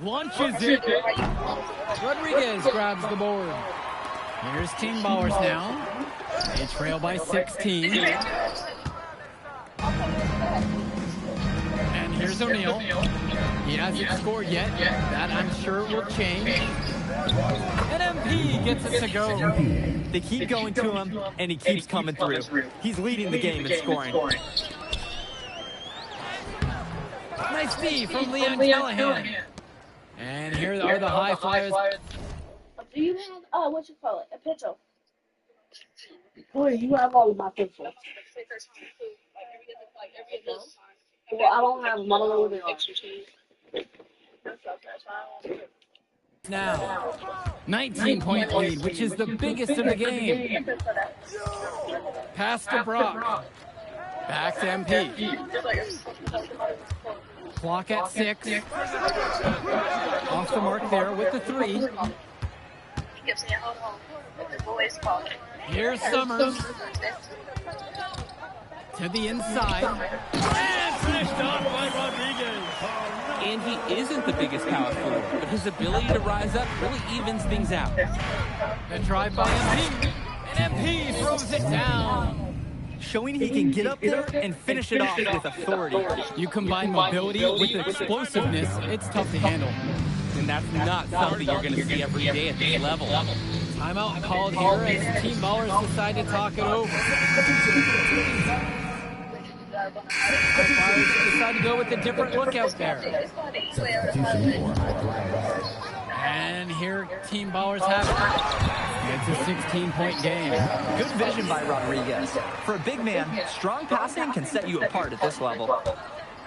Launches it. Rodriguez grabs the board. Here's Team Ballers now. They trail by 16. And here's O'Neal. He hasn't scored yet. That I'm sure will change. And MP gets it to go. They keep going to him, and he keeps coming through. He's leading the game in scoring. Nice D from Leon Callahan. And here are the high flyers. Do you have, what you call it, a pencil? Boy, you have all of my pencils. Well, I don't have one over there. Now, 19-point lead, which is the biggest of the game. Pass to Brock. Back to MP. Clock at 6. Off the mark there with the 3. Here's Summers. To the inside. And finished off by Rodriguez. And he isn't the biggest power forward, but his ability to rise up really evens things out. The drive by MP. And MP throws it down. Showing he can get up there and finish it off with authority. You combine mobility with explosiveness, it's tough to handle. And that's not something you're going to see every day at this level. Timeout called here as Team Ballers decide to talk it over. Ballers decide to go with a different look out there. And here Team Ballers have it. It's a 16-point game. Good vision by Rodriguez. For a big man, strong passing can set you apart at this level.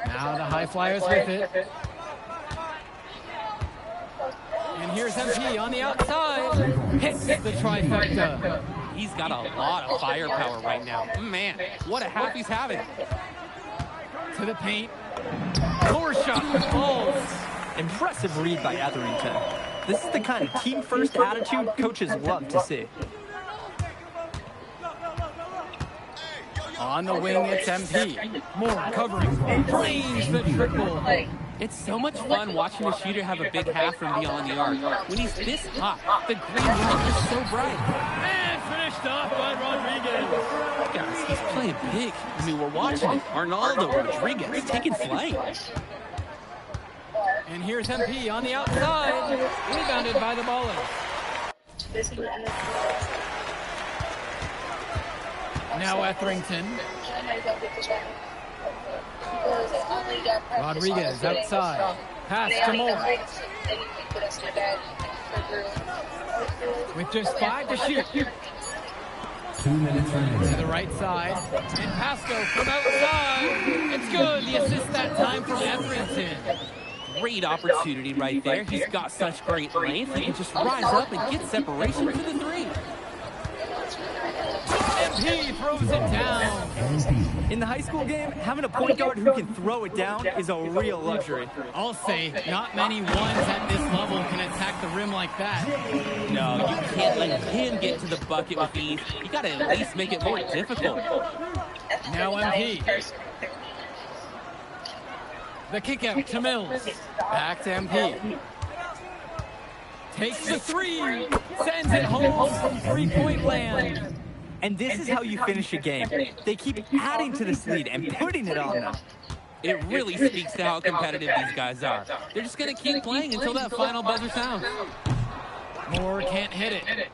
Now the high flyers with it. And here's MP on the outside. Hits the trifecta. He's got a lot of firepower right now. Man, what a half he's having. To the paint. Floor shot falls. Impressive read by Etherington. This is the kind of team-first attitude coaches love to see. On the wing, it's MP. More covering. Drains the triple. It's so much fun watching a shooter have a big half from beyond the arc. When he's this hot, the green light is so bright. And finished off by Rodriguez. Guys, he's playing big. I mean, we're watching it. Arnaldo Rodriguez taking flight. And here's MP on the outside. Rebounded by the Ballers. Now Etherington. Rodriguez outside. Pass to Moore. With just 5 to shoot. 2 minutes remaining. To the right side. And Pasco from outside. It's good. The assist that time from Etherington. Great opportunity right there. He's got such great length. He can just rise up and get separation for the 3. MP throws it down. In the high school game, having a point guard who can throw it down is a real luxury. I'll say, not many ones at this level can attack the rim like that. No, you can't let him get to the bucket with ease. You got to at least make it more difficult. Now MP. The kick out to Mills. Back to MP. Takes the 3. Sends it home from 3-point land. And this is how you finish a game. They keep adding to this lead and putting it on them. It really speaks to how competitive these guys are. They're just going to keep playing until that final buzzer sounds. Moore can't hit it.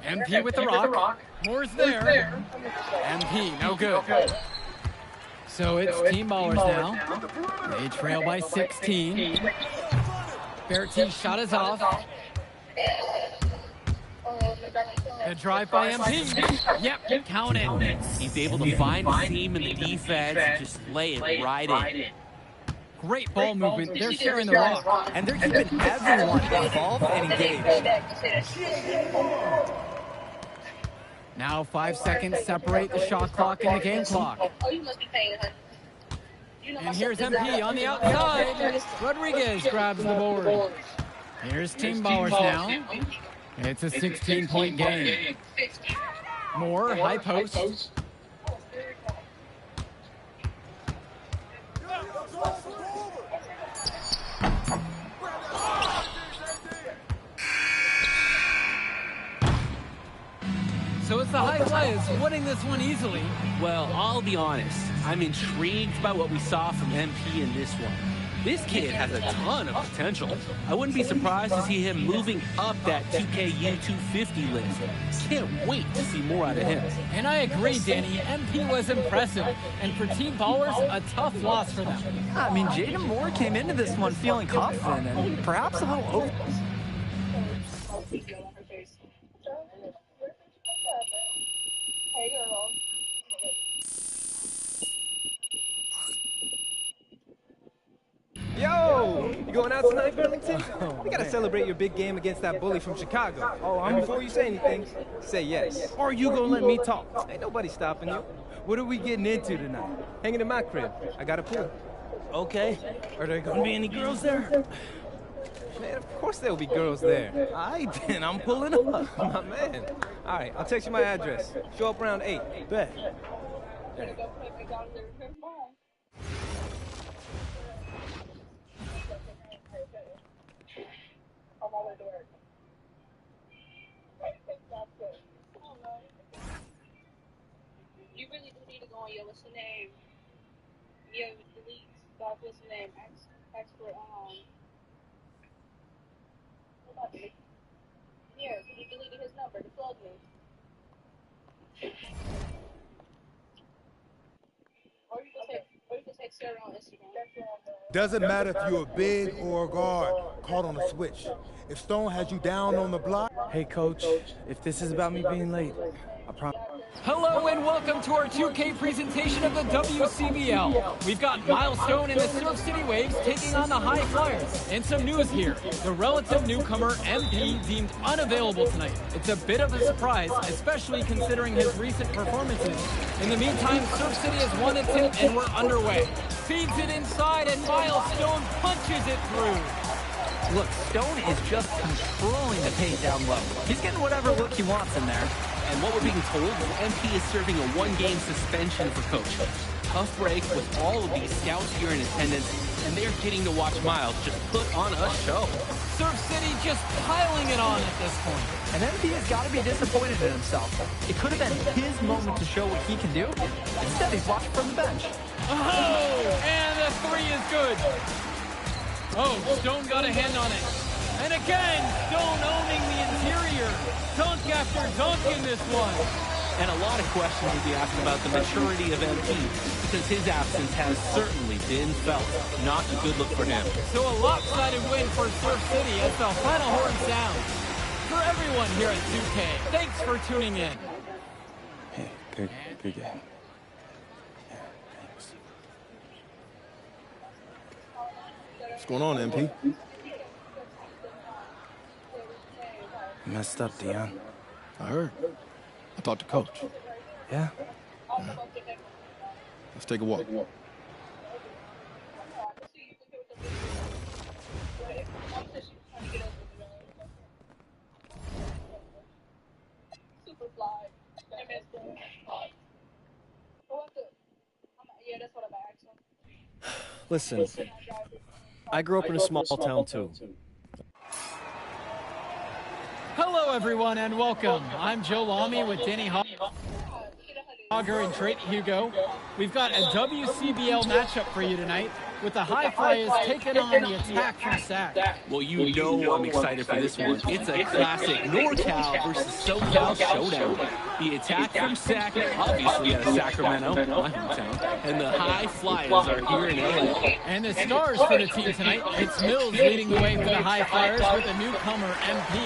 MP with the rock. Moore's there. MP, no good. So it's Team Ballers now. They trail by 16. Bertie's shot is off. The drive by MP. Yep, count it. He's able to find the seam in the defense and just lay it right in. Great ball movement. They're sharing the rock. And they're keeping everyone involved and engaged. Now 5 seconds separate the shot clock and the game clock. And here's MP on the outside. Rodriguez grabs the board. Here's Team Ballers now. It's a 16-point game. Moore, high post. So it's the High Flyers winning this one easily. Well, I'll be honest. I'm intrigued by what we saw from MP in this one. This kid has a ton of potential. I wouldn't be surprised to see him moving up that 2K U250 list. Can't wait to see more out of him. And I agree, Danny. MP was impressive. And for Team Ballers, a tough loss for them. I mean, Jaden Moore came into this one feeling confident and perhaps a little over. Yo, you going out tonight, Burlington? We gotta celebrate your big game against that bully from Chicago. And before you say anything, say yes. Or you gonna let me talk? Ain't nobody stopping you. What are we getting into tonight? Hanging in my crib. I got a pool. Okay. Are there gonna be any girls there? Man, of course there'll be girls there. Aight, then I'm pulling up. My man. All right, I'll text you my address. Show up around 8. Bet. You really do need to go on your what's the name? Your delete stuff, what's the name? Ask for here, because you deleted his number to plug me. Or you can text Sarah on Instagram. Doesn't matter if you're a big or a guard, caught on a switch. If Stone has you down on the block. Hey, Coach, if this is about me being late, I promise. Hello and welcome to our 2K presentation of the WCBL. We've got Milestone and the Surf City Waves taking on the High Flyers. And some news here. The relative newcomer MP deemed unavailable tonight. It's a bit of a surprise, especially considering his recent performances. In the meantime, Surf City has won the tip and we're underway. Feeds it inside and Milestone punches it through. Look, Stone is just controlling the pace down low. He's getting whatever look he wants in there. And what we're being told is MP is serving a one-game suspension for Coach. Tough break with all of these scouts here in attendance, and they're getting to watch Miles just put on a show. Surf City just piling it on at this point. And MP has got to be disappointed in himself. It could have been his moment to show what he can do. Instead, he's watching from the bench. Oh, and the three is good. Oh, Stone got a hand on it. And again, Stone owning the interior. Dunk after dunk in this one. And a lot of questions will be asked about the maturity of MP, because his absence has certainly been felt. Not a good look for him. So a lopsided win for Surf City as the final horn sounds. For everyone here at 2K, thanks for tuning in. Hey, good game. What's going on, MP? Messed up, Dion. I heard. I talked to Coach. Yeah? Let's take a walk. Listen, I grew up in a small town, too. Hello, everyone, and welcome. I'm Joe Lamy with Danny Hogger and Drake Hugo. We've got a WCBL matchup for you tonight with the High Flyers taking on the Attack from Sac. Well, you know I'm excited for this one. It's a classic NorCal versus SoCal showdown. The Attack from Sac, obviously out of Sacramento, my hometown, and the High Flyers are here in LA. And the stars for the team tonight, it's Mills leading the way for the High Flyers with a newcomer, MP.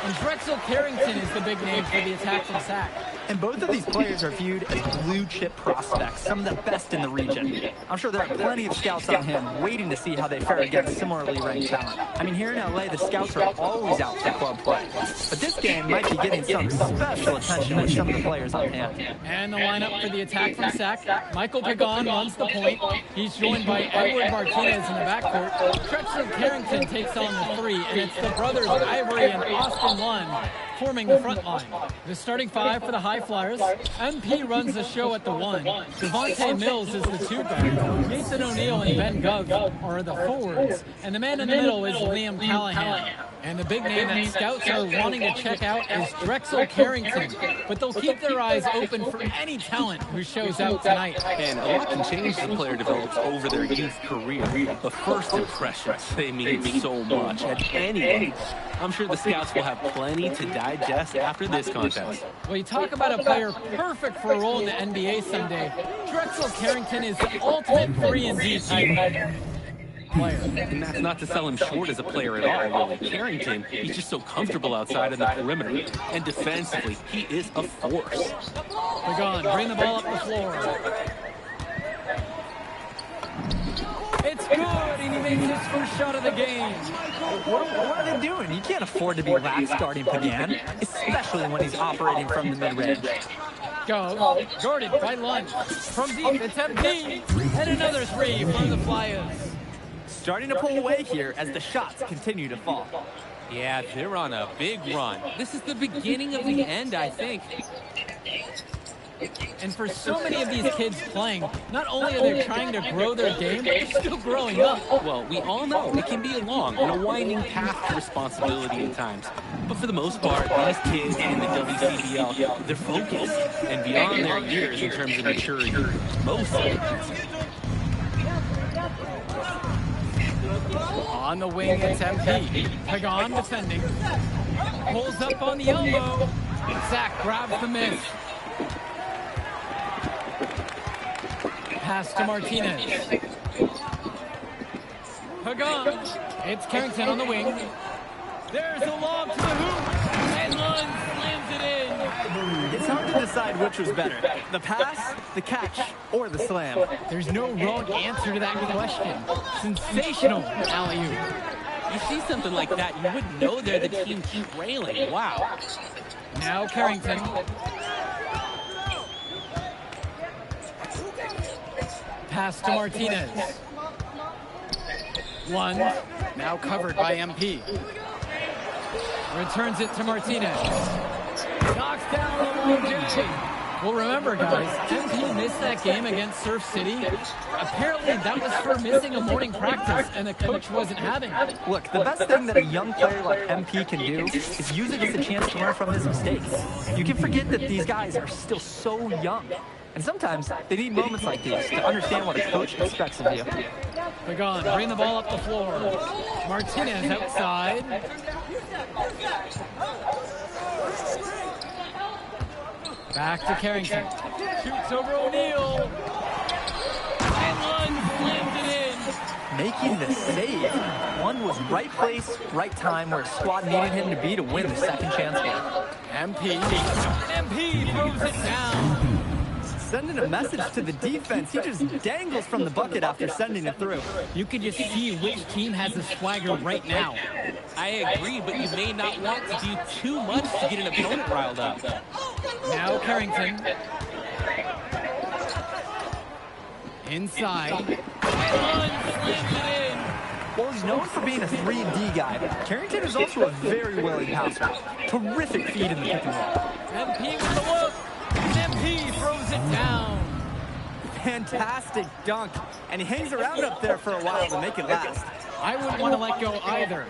And Drexel Carrington is the big name for the Attack from Sac. And both of these players are viewed as blue-chip prospects, some of the best in the region. I'm sure there are plenty of scouts on him waiting to see how they fare against similarly ranked talent. I mean, here in LA, the scouts are always out for club play. But this game might be getting some special attention with some of the players on hand. And the lineup for the Attack from Sac. Michael Pagan runs the point. He's joined by Edward Martinez in the backcourt. Drexel Carrington takes on the three, and it's the brothers Ivory and Austin Lund forming the front line. The starting five for the High Flyers. MP runs the show at the 1. Devontae Mills is the 2-back. Nathan O'Neill and Ben Gov are the forwards. And the man in the middle is Liam Callahan. And the big name that scouts are wanting to check out is Drexel Carrington. But they'll keep their eyes open for any talent who shows out tonight. And a lot can change as a player develops over their youth career. But first impressions, they mean so much at any age. I'm sure the scouts will have plenty to digest after this contest. Well, you talk about a player perfect for a role in the NBA someday. Drexel Carrington is the ultimate 3-and-D type player. And that's not to sell him short as a player at all, really. Carrington, he's just so comfortable outside of the perimeter. And defensively, he is a force. Pagan, bring the ball up the floor. It's good, and he makes his first shot of the game. What are they doing? You can't afford to be lax guarding Pagan, especially when he's operating from the mid-range. Go, guarded by Lund. From deep, it's MP. And another 3 from the Flyers. Starting to pull away here as the shots continue to fall. Yeah, they're on a big run. This is the beginning of the end, I think. And for so many of these kids playing, not only are they trying to grow their game, but they're still growing up. Well, we all know it can be a long and a winding path to responsibility at times. But for the most part, these kids in the WCBL, they're focused and beyond their years in terms of maturity. Most of them. On the wing, it's MP. Pagan defending. Pulls up on the elbow. Zach grabs the miss. Pass to Martinez. Pagan. It's Carrington on the wing. There's a lob to the hoop. And Lund slams it in. It's hard to decide which was better, the pass, the catch, or the slam. There's no wrong answer to that question. Sensational alley-oop. You see something like that, you wouldn't know they're the team trailing. Wow. Now Carrington. Pass to Martinez. Lund, now covered by MP. Returns it to Martinez. Knocks down the long J. Well, remember, guys, MP missed that game against Surf City. Apparently, that was for missing a morning practice, and the coach wasn't having it. Look, the best thing that a young player like MP can do is use it as a chance to learn from his mistakes. You can forget that these guys are still so young. And sometimes they need moments like these to understand what a coach expects of you. Pagan, bring the ball up the floor. Martinez outside. Back to Carrington. Shoots over O'Neill. And Lund slams it in. Making the save. Lund was right place, right time where his squad needed him to be to win the second chance game. MP throws it down. Sending a message to the defense. He just dangles from the bucket after sending it through. You can just see which team has the swagger right now. I agree, but you may not want to do too much to get an opponent riled up. Now Carrington. Inside. And slams it in. Well, he's known for being a 3-and-D guy. Carrington is also a very willing passer. Terrific feed in the pick and roll. MP with the look. And MP throws it down. Fantastic dunk. And he hangs around up there for a while to make it last. I wouldn't want to let go either.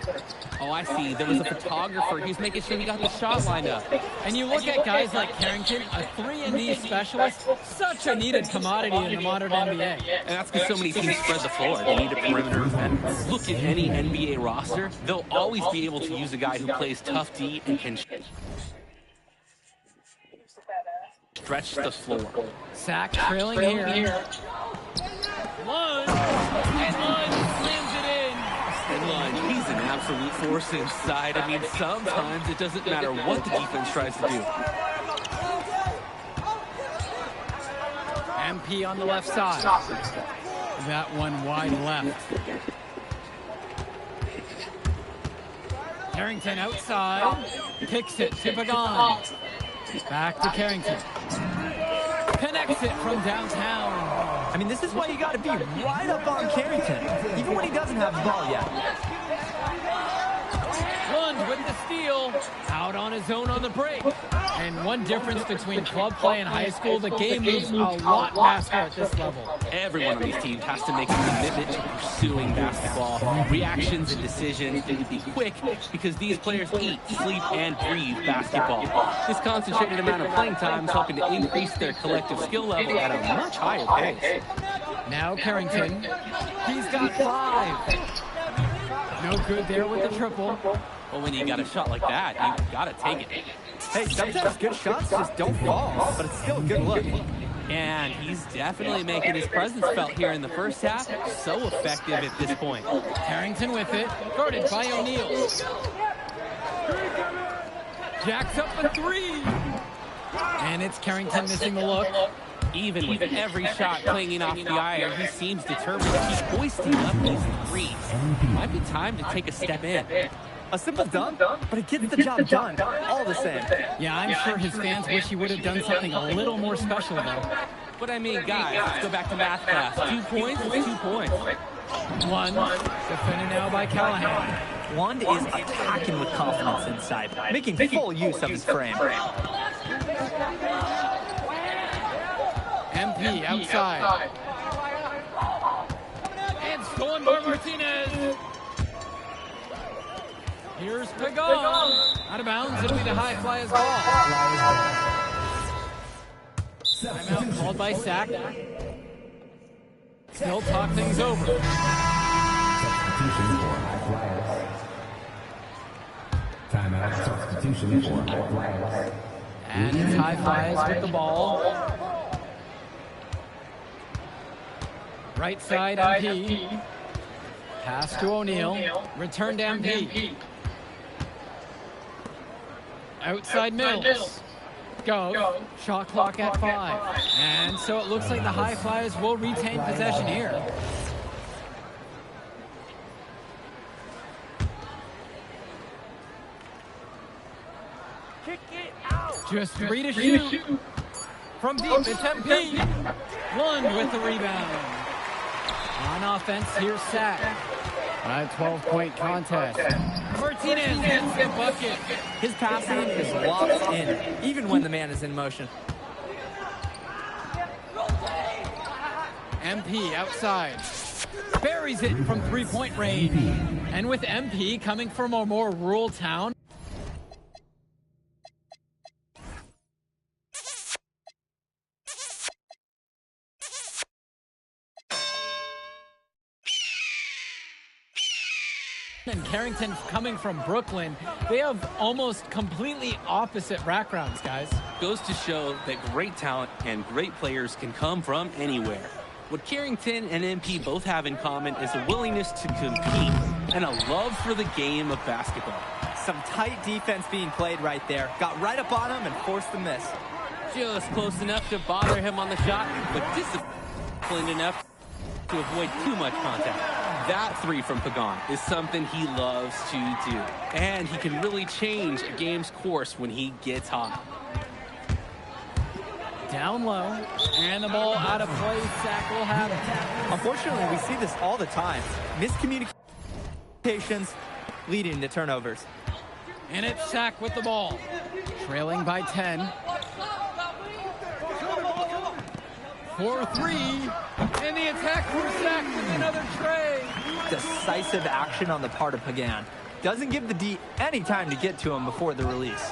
Oh, I see. There was a photographer. He was making sure he got the shot lined up. And you look at guys like Carrington, a 3-and-D specialist, such a needed commodity in the modern NBA. And that's because so many teams spread the floor. They need a perimeter defender. Look at any NBA roster. They'll always be able to use a guy who plays tough D and can stretch the floor. Sack trailing here. Lund, and Lund slams it in. And Lund, he's an absolute force inside. I mean, sometimes it doesn't matter what the defense tries to do. MP on the left side. That one wide left. Carrington outside. Kicks it to Pagan. Back to Carrington. Connects it from downtown. I mean, this is why you got to be right up on Carrington, even when he doesn't have the ball yet. Lund with the steal. Out on his own on the break. And one difference between club play and high school, the game moves a lot faster at this level. Everyone on these teams has to make a commitment to pursuing basketball. Reactions and decisions need to be quick because these players eat, sleep, and breathe basketball. This concentrated amount of playing time is helping to increase their collective skill level at a much higher pace. Now Carrington, he's got 5. No good there with the triple. Well, when you got a shot like that, you got to take it. Hey, sometimes good shots just don't fall, but it's still a good look. And he's definitely making his presence felt here in the first half. So effective at this point. Carrington with it, guarded by O'Neal. Jacks up a 3. And it's Carrington missing the look. Even with every shot clanging off the iron, he seems determined to keep hoisting up these threes. Might be time to take a step in. A simple dunk, but it gets the job done, all the same. Yeah, I'm sure his fans wish he would have done something a little more special, though. But I mean, guys, let's go back to math class. 2 points is 2 points. 1, defended now by Callahan. Wand is attacking with confidence inside, making full use of his frame. MP outside. And stolen by Martinez. Here's Pagan. Out of bounds. It'll be the High Flyers ball. Timeout called by Sack. Still talk things over. Substitution for High Flyers. Timeout substitution for High Flyers. And it's High Flyers with the ball. Right side MP. Pass to O'Neal. Return to MP. Outside Mills. Go. Shot clock at 5. And so it looks like the High Flyers will retain possession here. Kick it out. Just 3 to shoot. From deep, it's MP. Lund with the rebound. On offense, here's Sack. A 12-point contest. Martinez gets the bucket. His passing is locked in, even when the man is in motion. MP outside. Buries it from 3-point range. And with MP coming from a more rural town, and Carrington coming from Brooklyn, they have almost completely opposite backgrounds, guys. Goes to show that great talent and great players can come from anywhere. What Carrington and MP both have in common is a willingness to compete and a love for the game of basketball. Some tight defense being played right there. Got right up on him and forced the miss. Just close enough to bother him on the shot, but disciplined enough to avoid too much contact. That 3 from Pagan is something he loves to do. And he can really change a game's course when he gets hot. Down low, and the ball out of play. Sack will have it. Unfortunately, we see this all the time. Miscommunications leading to turnovers. And it's Sack with the ball. Trailing by 10. 4-3. And the attack from Sack with another tray. Decisive action on the part of Pagan. Doesn't give the D any time to get to him before the release.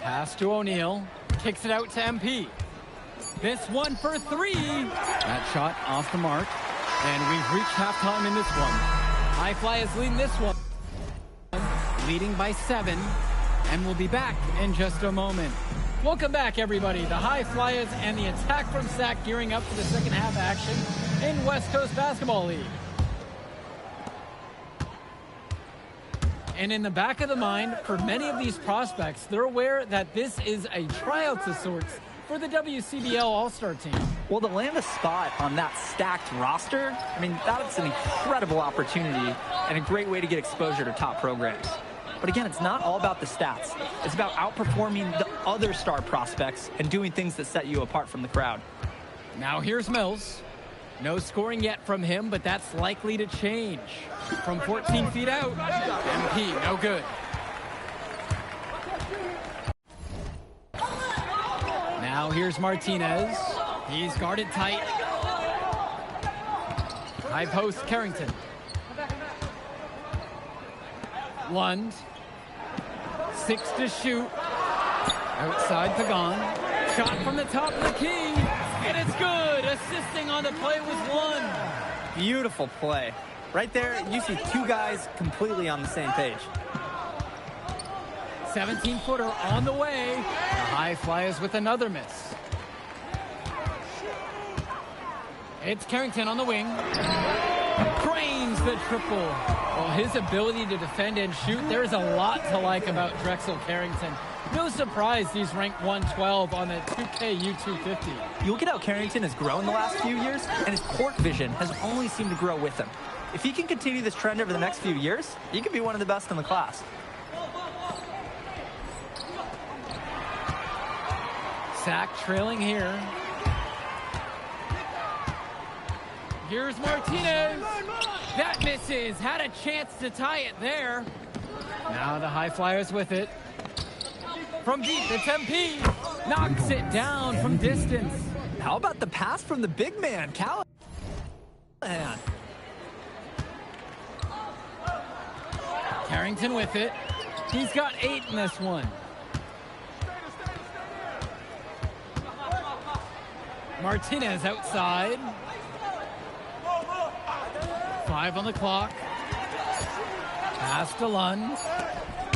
Pass to O'Neal. Kicks it out to MP. This one for 3. That shot off the mark. And we've reached halftime in this one. High Flyers leading this one. Leading by 7. And we'll be back in just a moment. Welcome back, everybody. The High Flyers and the attack from Sack gearing up for the second half action in West Coast Basketball League. And in the back of the mind, for many of these prospects, they're aware that this is a tryout of sorts for the WCBL All-Star team. Well, to land a spot on that stacked roster, I mean, that's an incredible opportunity and a great way to get exposure to top programs. But again, it's not all about the stats. It's about outperforming the other star prospects and doing things that set you apart from the crowd. Now here's Mills. No scoring yet from him, but that's likely to change. From 14 feet out, MP, no good. here's Martinez. He's guarded tight. High post, Carrington. Lund. 6 to shoot. Outside Pagan. Shot from the top of the key. And it's good. Assisting on the play was Lund. Beautiful play. Right there, you see two guys completely on the same page. 17-footer on the way. The high flyers with another miss. It's Carrington on the wing. Cranes the triple. Well, his ability to defend and shoot, there's a lot to like about Drexel Carrington. No surprise he's ranked 112 on the 2K U250. You look at how Carrington has grown the last few years, and his court vision has only seemed to grow with him. If he can continue this trend over the next few years, he could be one of the best in the class. Sack trailing here. Here's Martinez. That misses. Had a chance to tie it there. Now the high flyers with it. From deep, it's MP. Knocks it down from distance. How about the pass from the big man, Callahan? Carrington with it. He's got 8 in this one. Martinez outside. 5 on the clock. Pass to Lund. And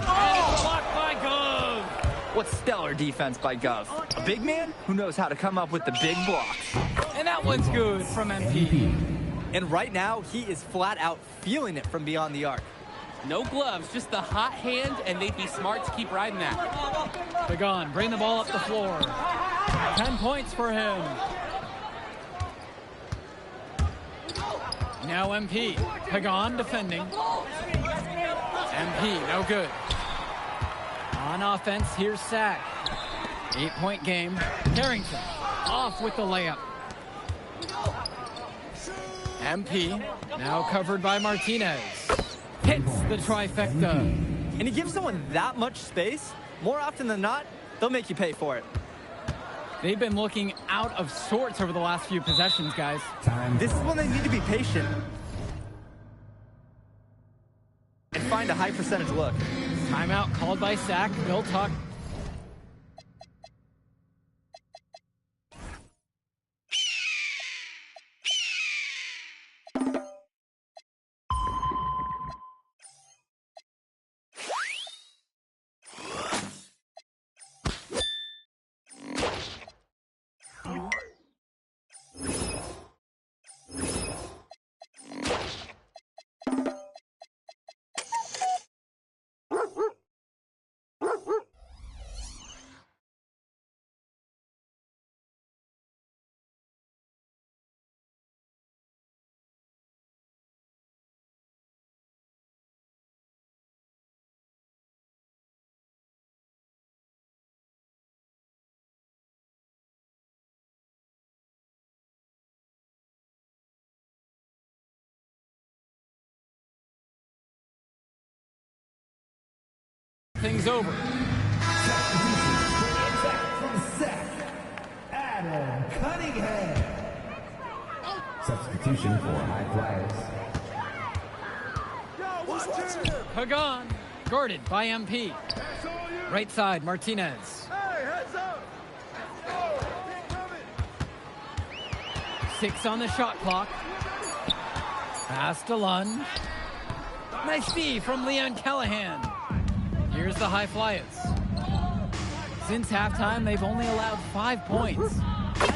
blocked by Gov. What stellar defense by Gov. A big man who knows how to come up with the big blocks. And that one's good from MP. And right now, he is flat out feeling it from beyond the arc. No gloves, just the hot hand, and they'd be smart to keep riding that. Pagan, bring the ball up the floor. 10 points for him. Now MP. Pagan defending. MP, no good. On offense, here's Sack. 8-point game. Carrington off with the layup. MP now covered by Martinez. Hits the trifecta. And he gives someone that much space, more often than not, they'll make you pay for it. They've been looking out of sorts over the last few possessions, guys. This is when they need to be patient and find a high percentage look. Timeout called by Sack. They'll talk. Things over. Adam Cunningham. Substitution for high flyers. Pagan, guarded by MP. Right side, Martinez. 6 on the shot clock. Pass to Lund. Nice D from Leon Callahan. Here's the high flyers. Since halftime, they've only allowed 5 points.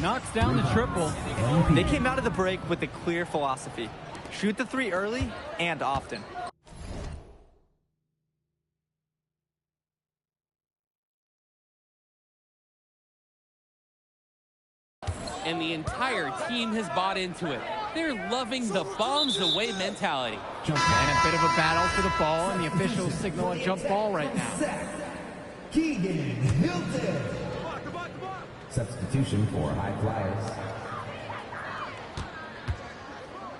Knocks down the triple. They came out of the break with a clear philosophy. Shoot the 3 early and often. And the entire team has bought into it. They're loving the bombs away mentality. And a bit of a battle for the ball, and the officials signal a jump ball right now. Keegan Hilton. Substitution for high flyers.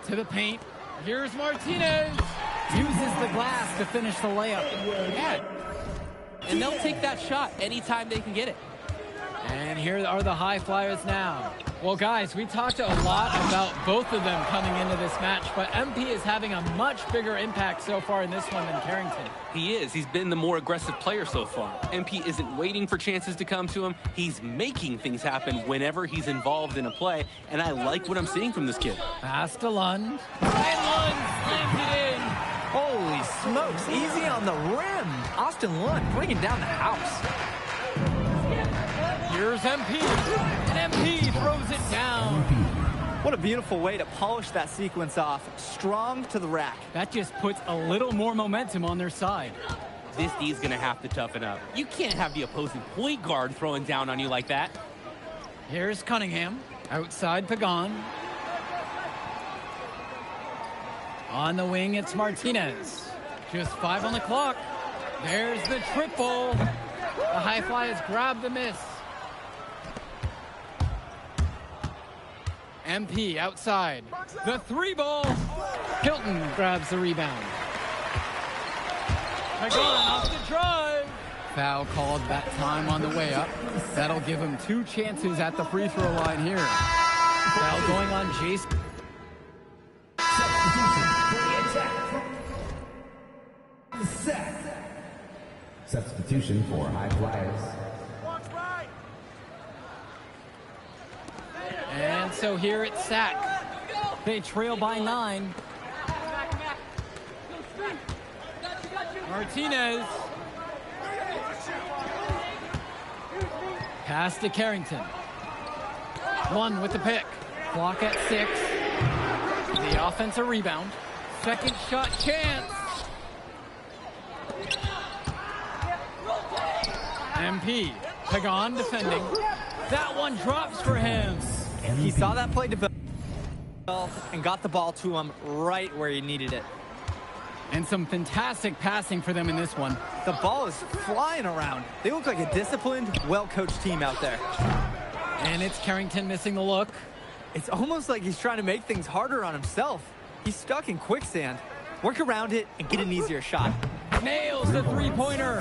To the paint. Here's Martinez. Uses the glass to finish the layup. Yeah. And they'll take that shot anytime they can get it. And here are the high flyers now. Well, guys, we talked a lot about both of them coming into this match, but MP is having a much bigger impact so far in this one than Carrington. He is. He's been the more aggressive player so far. MP isn't waiting for chances to come to him. He's making things happen whenever he's involved in a play, and I like what I'm seeing from this kid. Pass to Lund. And Lund slams it in. Holy smokes, easy on the rim. Austin Lund bringing down the house. Here's MP, and MP throws it down. What a beautiful way to polish that sequence off. Strong to the rack. That just puts a little more momentum on their side. This D's going to have to toughen up. You can't have the opposing point guard throwing down on you like that. Here's Cunningham, outside Pagan. On the wing, it's Martinez. Just 5 on the clock. There's the triple. The high flyers grab the miss. MP outside. The 3 ball. Hilton grabs the rebound. Pagan off the drive. Foul called that time on the way up. That'll give him 2 chances at the free throw line here. Foul going on Jason. Substitution for high flyers. And so here it's Sack. They trail by 9. Martinez. Pass to Carrington. 1 with the pick. Clock at 6. The offensive rebound. Second shot chance. MP. Pagan defending. That one drops for him. He saw that play develop and got the ball to him right where he needed it. And some fantastic passing for them in this one. The ball is flying around. They look like a disciplined, well-coached team out there. And it's Carrington missing the look. It's almost like he's trying to make things harder on himself. He's stuck in quicksand. Work around it and get an easier shot. Nails the 3-pointer.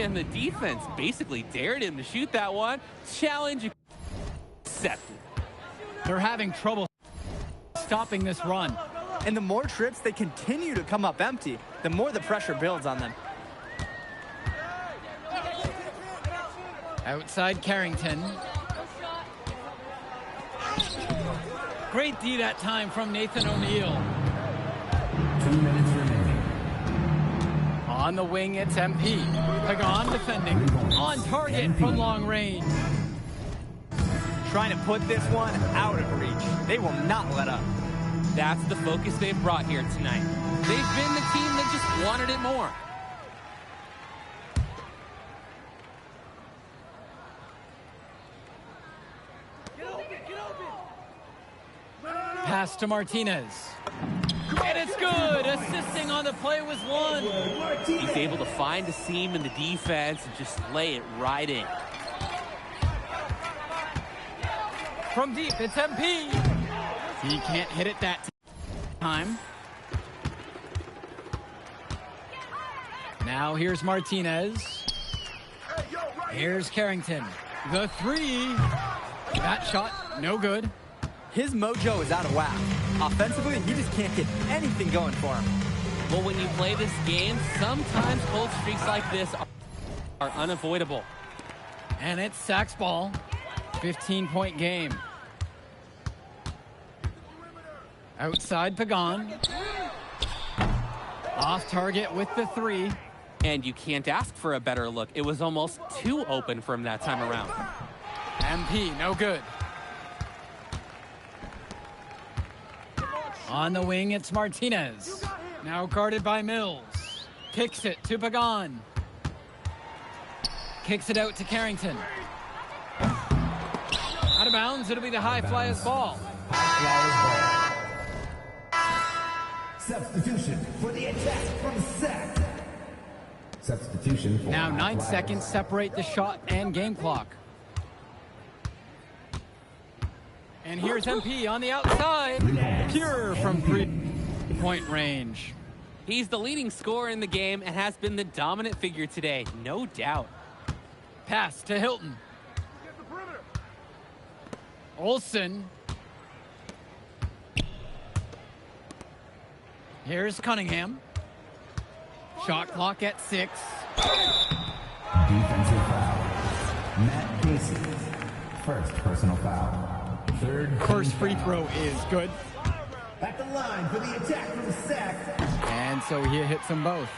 And the defense basically dared him to shoot that one. Challenge accepted. They're having trouble stopping this run. And the more trips they continue to come up empty, the more the pressure builds on them. Outside Carrington. Great D that time from Nathan O'Neal. 2 minutes remaining. On the wing, it's MP. Pagan defending. On target from long range. Trying to put this one out of reach. They will not let up. That's the focus they've brought here tonight. They've been the team that just wanted it more. Pass to Martinez. And it's good. Assisting on the play was Lund. He's able to find a seam in the defense and just lay it right in. From deep, it's MP. He can't hit it that time. Now here's Martinez. Here's Carrington. The 3. That shot, no good. His mojo is out of whack. Offensively, he just can't get anything going for him. Well, when you play this game, sometimes cold streaks like this are unavoidable. And it's Sack's ball. 15-point game. Outside Pagan. Off target with the 3. And you can't ask for a better look. It was almost too open for him that time around. MP, no good. On the wing, it's Martinez. Now guarded by Mills. Kicks it to Pagan. Kicks it out to Carrington. Out of bounds, it'll be the high flyers ball. Substitution for the attack from Sack. Substitution for Now 9 flyers. seconds separate the shot and game clock. And here's MP on the outside. Pure from 3-point range. He's the leading scorer in the game and has been the dominant figure today, no doubt. Pass to Hilton. Olsen. Here's Cunningham. Shot clock at 6. Defensive foul. Matt Casey. First personal foul. Third. First free throw is good. At the line for the attack from Sack. And so he hits them both.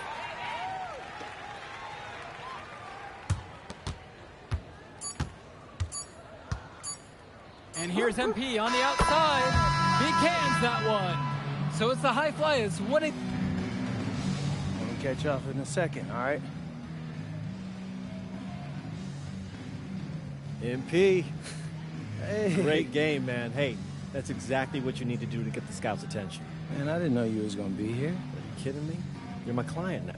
And here's MP on the outside. He cans that one. So it's the High Flyers winning. We'll catch up in a second, all right? MP. Hey. Great game, man. Hey, that's exactly what you need to do to get the scouts' attention. Man, I didn't know you was gonna be here. Are you kidding me? You're my client now.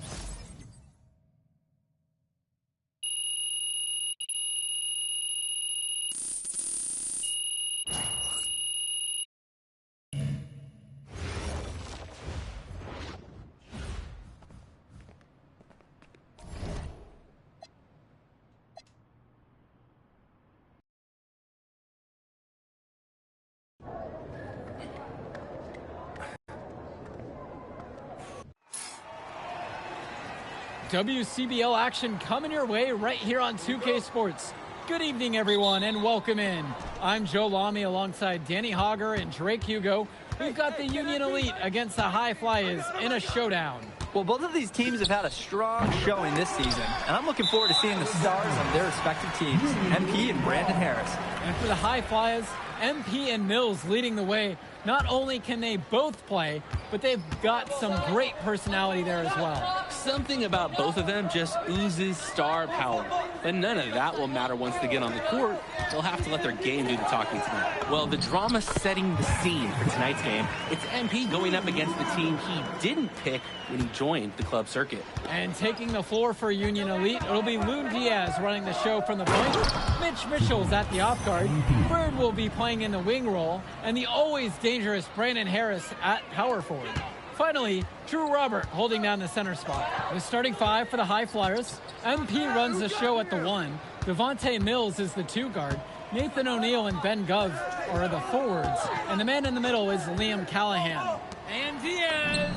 WCBL action coming your way right here on 2K Sports. Good evening, everyone, and welcome in. I'm Joe Lamy alongside Danny Hogger and Drake Hugo. We've got the Union Elite against the High Flyers in a showdown. Well, both of these teams have had a strong showing this season, and I'm looking forward to seeing the stars of their respective teams, MP and Brandon Harris. And for the High Flyers, MP and Mills leading the way. Not only can they both play, but they've got some great personality there as well. Something about both of them just oozes star power. But none of that will matter once they get on the court. They'll have to let their game do the talking tonight. Well, the drama setting the scene for tonight's game, it's MP going up against the team he didn't pick when he joined the club circuit. And taking the floor for Union Elite, it'll be Loon Diaz running the show from the point. Mitch Mitchell's at the off guard. Bird will be playing in the wing role. And the always dangerous Brandon Harris at power forward. Finally, Drew Robert holding down the center spot. The starting 5 for the High Flyers. MP runs the show at the 1. Devontae Mills is the 2 guard. Nathan O'Neal and Ben Gov are the forwards. And the man in the middle is Liam Callahan. And Diaz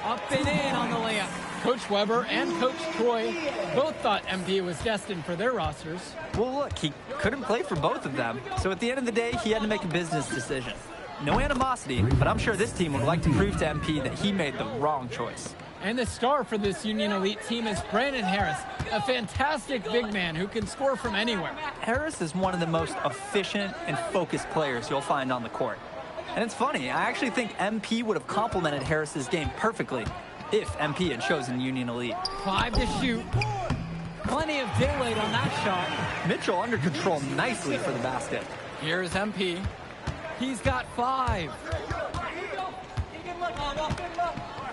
up and in on the layup. Coach Weber and Coach Troy both thought MP was destined for their rosters. Well, look, he couldn't play for both of them. So at the end of the day, he had to make a business decision. No animosity, but I'm sure this team would like to prove to MP that he made the wrong choice. And the star for this Union Elite team is Brandon Harris, a fantastic big man who can score from anywhere. Harris is one of the most efficient and focused players you'll find on the court. And it's funny, I actually think MP would have complemented Harris's game perfectly if MP had chosen Union Elite. 5 to shoot. Plenty of daylight on that shot. Mitchell under control nicely for the basket. Here's MP. He's got 5.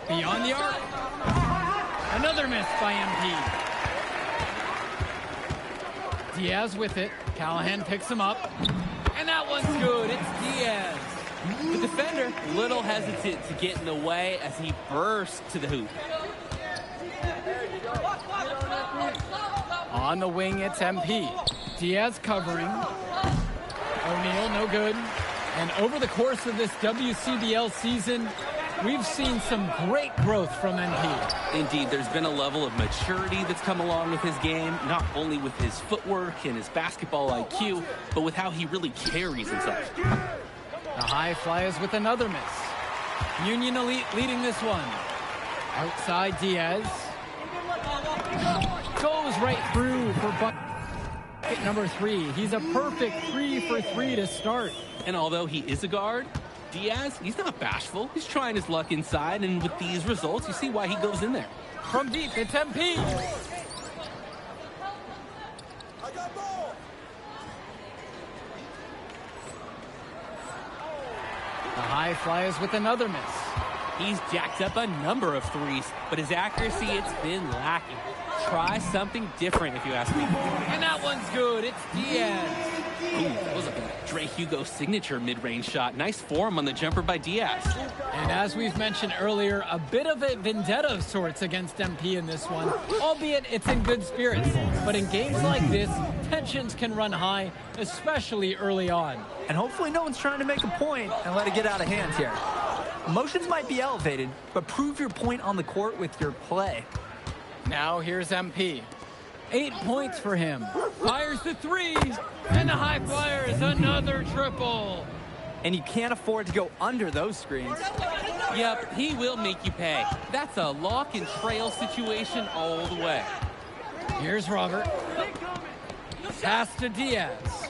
Beyond the arc. Another miss by MP. Diaz with it. Callahan picks him up. And that one's good. It's Diaz. The defender, a little hesitant to get in the way as he bursts to the hoop. On the wing, it's MP. Diaz covering. O'Neal, no good. And over the course of this WCBL season, we've seen some great growth from MP. Indeed, there's been a level of maturity that's come along with his game, not only with his footwork and his basketball IQ, but with how he really carries himself. The High Flyers with another miss. Union Elite leading this one. Outside Diaz. Goes right through for bucket number 3. He's a perfect 3 for 3 to start. And although he is a guard, Diaz, he's not bashful. He's trying his luck inside, and with these results, you see why he goes in there. From deep, it's MP. The High Flyers with another miss. He's jacked up a number of threes, but his accuracy, it's been lacking. Try something different, if you ask me. And that one's good. It's Diaz. Ooh, that was a Drake Hugo signature mid-range shot. Nice form on the jumper by Diaz. And as we've mentioned earlier, a bit of a vendetta of sorts against MP in this one, albeit it's in good spirits. But in games like this, tensions can run high, especially early on. And hopefully no one's trying to make a point and let it get out of hand here. Emotions might be elevated, but prove your point on the court with your play. Now here's MP. 8 points for him. Fires the three, and the high flyers another triple. And you can't afford to go under those screens. Yep, he will make you pay. That's a lock and trail situation all the way. Here's Robert. Pass to Diaz.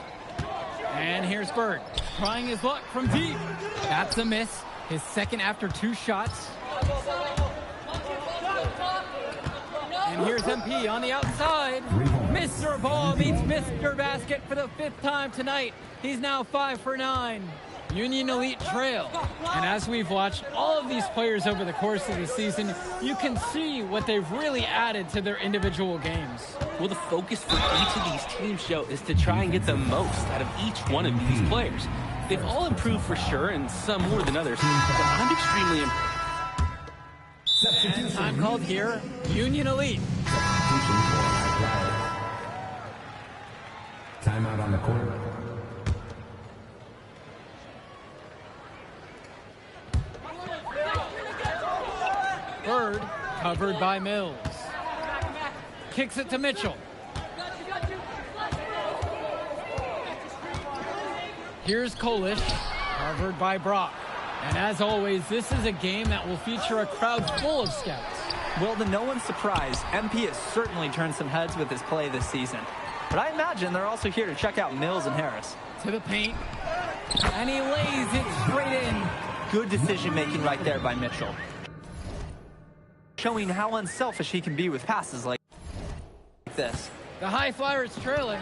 And here's Bird, trying his luck from deep. That's a miss. His second after 2 shots. And here's MP on the outside. Mr. Ball beats Mr. Basket for the 5th time tonight. He's now 5 for 9. Union Elite trail. And as we've watched all of these players over the course of the season, you can see what they've really added to their individual games. Well, the focus for each of these teams show is to try and get the most out of each one of these players. They've all improved for sure, and some more than others, but I'm extremely impressed. And time called here, Union Elite. Timeout on the court. Bird, covered by Mills. Kicks it to Mitchell. Here's Kolish, covered by Brock. And as always, this is a game that will feature a crowd full of scouts. Well, to no one's surprise, MP has certainly turned some heads with his play this season. But I imagine they're also here to check out Mills and Harris. To the paint. And he lays it straight in. Good decision-making right there by Mitchell. Showing how unselfish he can be with passes like this. The high flyers trailing.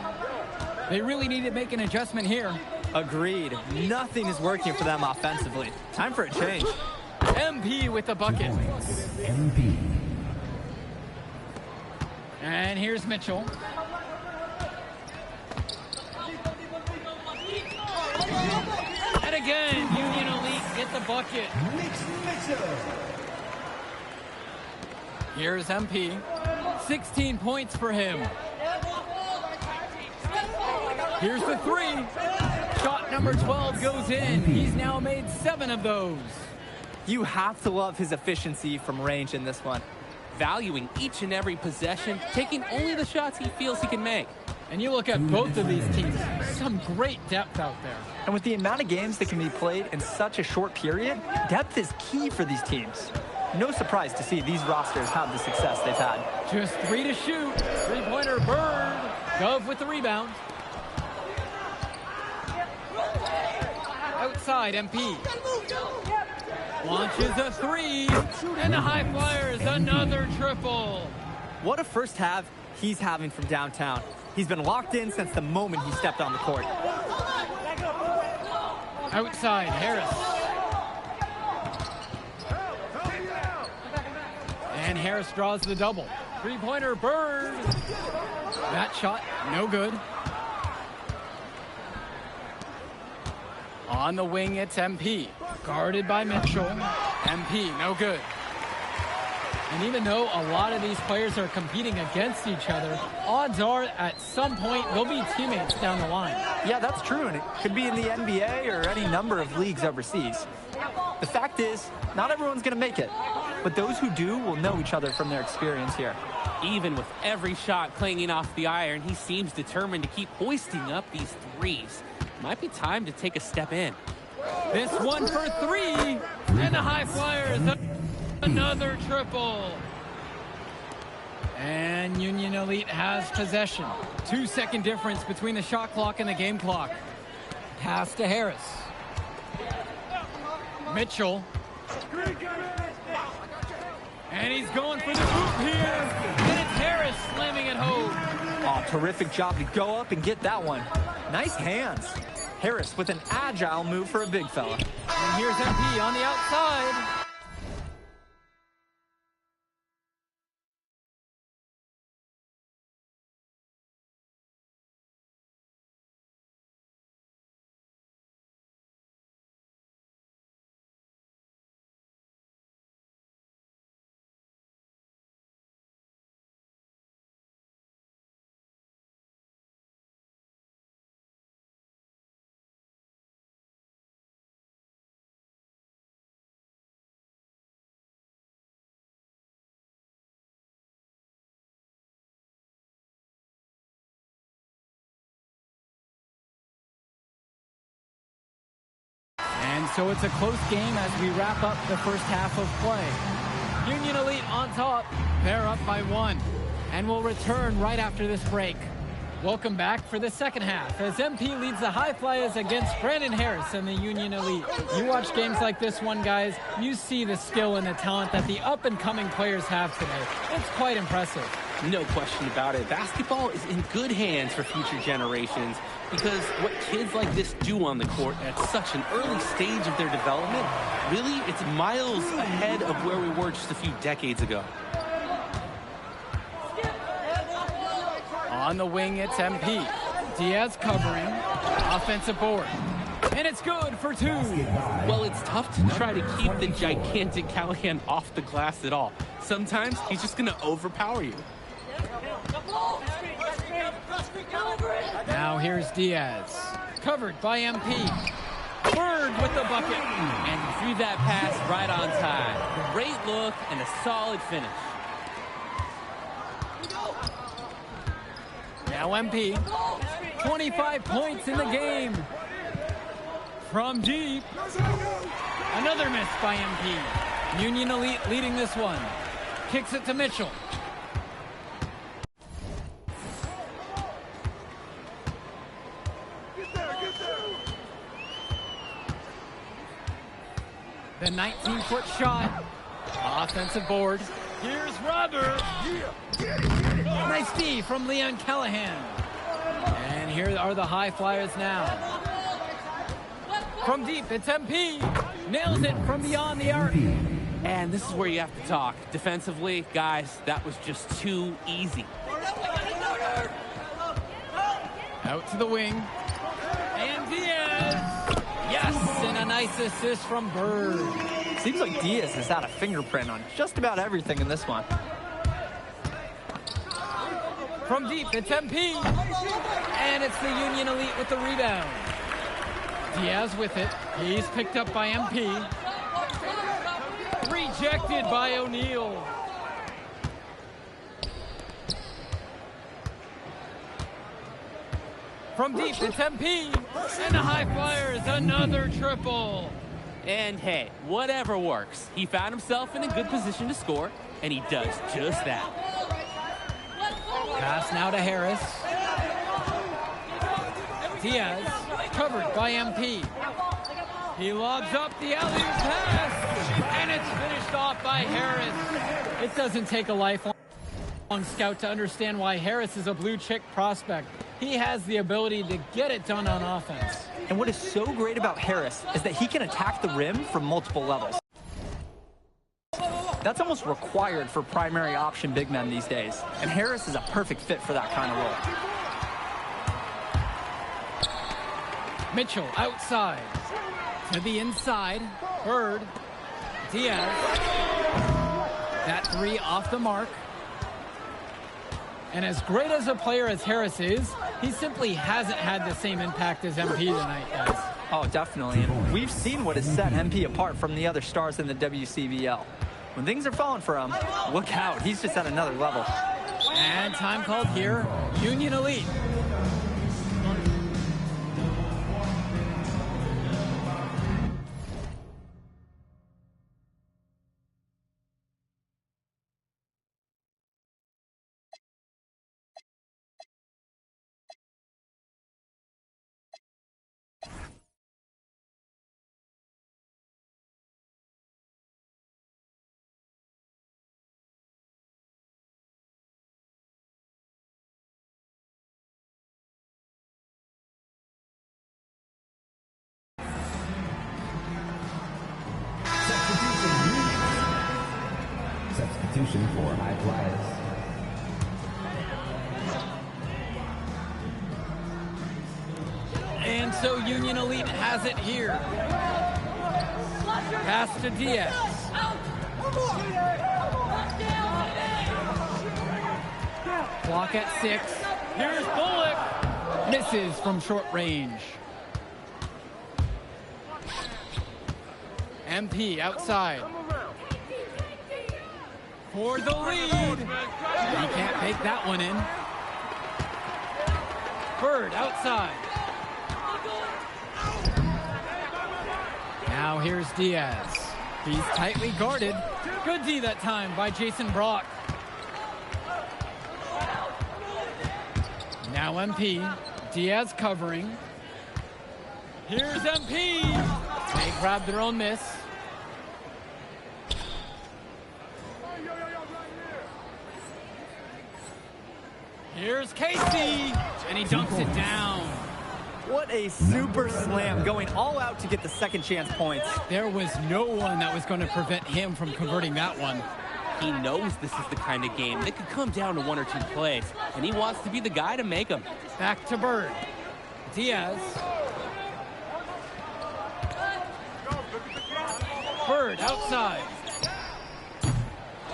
They really need to make an adjustment here. Agreed. Nothing is working for them offensively. Time for a change. MP with the bucket. MP. And here's Mitchell. And again, Union Elite get the bucket. Here's MP. 16 points for him. Here's the three. Shot number 12 goes in. He's now made 7 of those. You have to love his efficiency from range in this one. Valuing each and every possession, taking only the shots he feels he can make. And you look at both of these teams, some great depth out there. And with the amount of games that can be played in such a short period, depth is key for these teams. No surprise to see these rosters have the success they've had. Just 3 to shoot. Three-pointer Bird. Gov with the rebound. Outside, MP. Launches a 3. And the high flyers, another triple. What a first half he's having from downtown. He's been locked in since the moment he stepped on the court. Outside, Harris. And Harris draws the double. Three-pointer Bird. That shot, no good. On the wing, it's MP. Guarded by Mitchell. MP, no good. And even though a lot of these players are competing against each other, odds are at some point they'll be teammates down the line. Yeah, that's true, and it could be in the NBA or any number of leagues overseas. The fact is, not everyone's going to make it, but those who do will know each other from their experience here. Even with every shot clanging off the iron, he seems determined to keep hoisting up these threes. Might be time to take a step in. This one for 3, and the high flyers, another triple. And Union Elite has possession. 2-second difference between the shot clock and the game clock. Pass to Harris. Mitchell. And he's going for the hoop here. And it's Harris slamming it home. Oh, terrific job to go up and get that one. Nice hands. Harris with an agile move for a big fella. And here's MP on the outside. so it's a close game as we wrap up the first half of play. Union Elite on top. They're up by 1. And we'll return right after this break. Welcome back for the second half as MP leads the High Flyers against Brandon Harris and the Union Elite. You watch games like this one, guys, you see the skill and the talent that the up-and-coming players have today. It's quite impressive. No question about it. Basketball is in good hands for future generations because what kids like this do on the court at such an early stage of their development, really, it's miles ahead of where we were just a few decades ago. On the wing, it's MP. Diaz covering. Offensive board. And it's good for 2. Well, it's tough to try to keep the gigantic Callahan off the glass at all. Sometimes he's just going to overpower you. Now here's Diaz. Covered by MP. Bird with the bucket. And he threw that pass right on time. Great look and a solid finish. Now MP, 25 points in the game. From deep, another miss by MP. Union Elite leading this one. Kicks it to Mitchell. The 19-foot shot. Offensive board. Here's Robert. Nice D from Leon Callahan. And here are the High Flyers now. From deep, it's MP. Nails it from beyond the arc. And this is where you have to talk. Defensively, guys, that was just too easy. Out to the wing. And Diaz. Yes, and a nice assist from Bird. Seems like Diaz has had a fingerprint on just about everything in this one. From deep, it's MP. And it's the Union Elite with the rebound. Diaz with it. He's picked up by MP. Rejected by O'Neal. From deep, it's MP. And the High Flyers, another triple. And hey, whatever works. He found himself in a good position to score, and he does just that. Pass now to Harris. Diaz, covered by MP. He lobs up the alley-oop pass, and it's finished off by Harris. It doesn't take a lifelong scout to understand why Harris is a blue-chip prospect. He has the ability to get it done on offense. And what is so great about Harris is that he can attack the rim from multiple levels. That's almost required for primary option big men these days. And Harris is a perfect fit for that kind of role. Mitchell outside. To the inside. Bird. Diaz. That 3 off the mark. And as great as a player as Harris is, he simply hasn't had the same impact as MP tonight, guys. Oh, definitely. And we've seen what has set MP apart from the other stars in the WCBL. When things are falling for him, look out. He's just at another level. And time called here, Union Elite. Substitution for High Flyers. And so Union Elite has it here. Pass to Diaz. Clock at 6. Here's Bullock. Misses from short range. MP outside. For the lead. He can't make that one in. Bird outside. Now Now here's Diaz. He's tightly guarded. Good D that time by Jason Brock. Now MP. Diaz covering. Here's MP. They grab their own miss. Here's Casey. And he dunks it down. What a super slam, going all out to get the second chance points. There was no one that was going to prevent him from converting that one. He knows this is the kind of game that could come down to 1 or 2 plays, and he wants to be the guy to make them. Back to Bird. Diaz. Bird outside.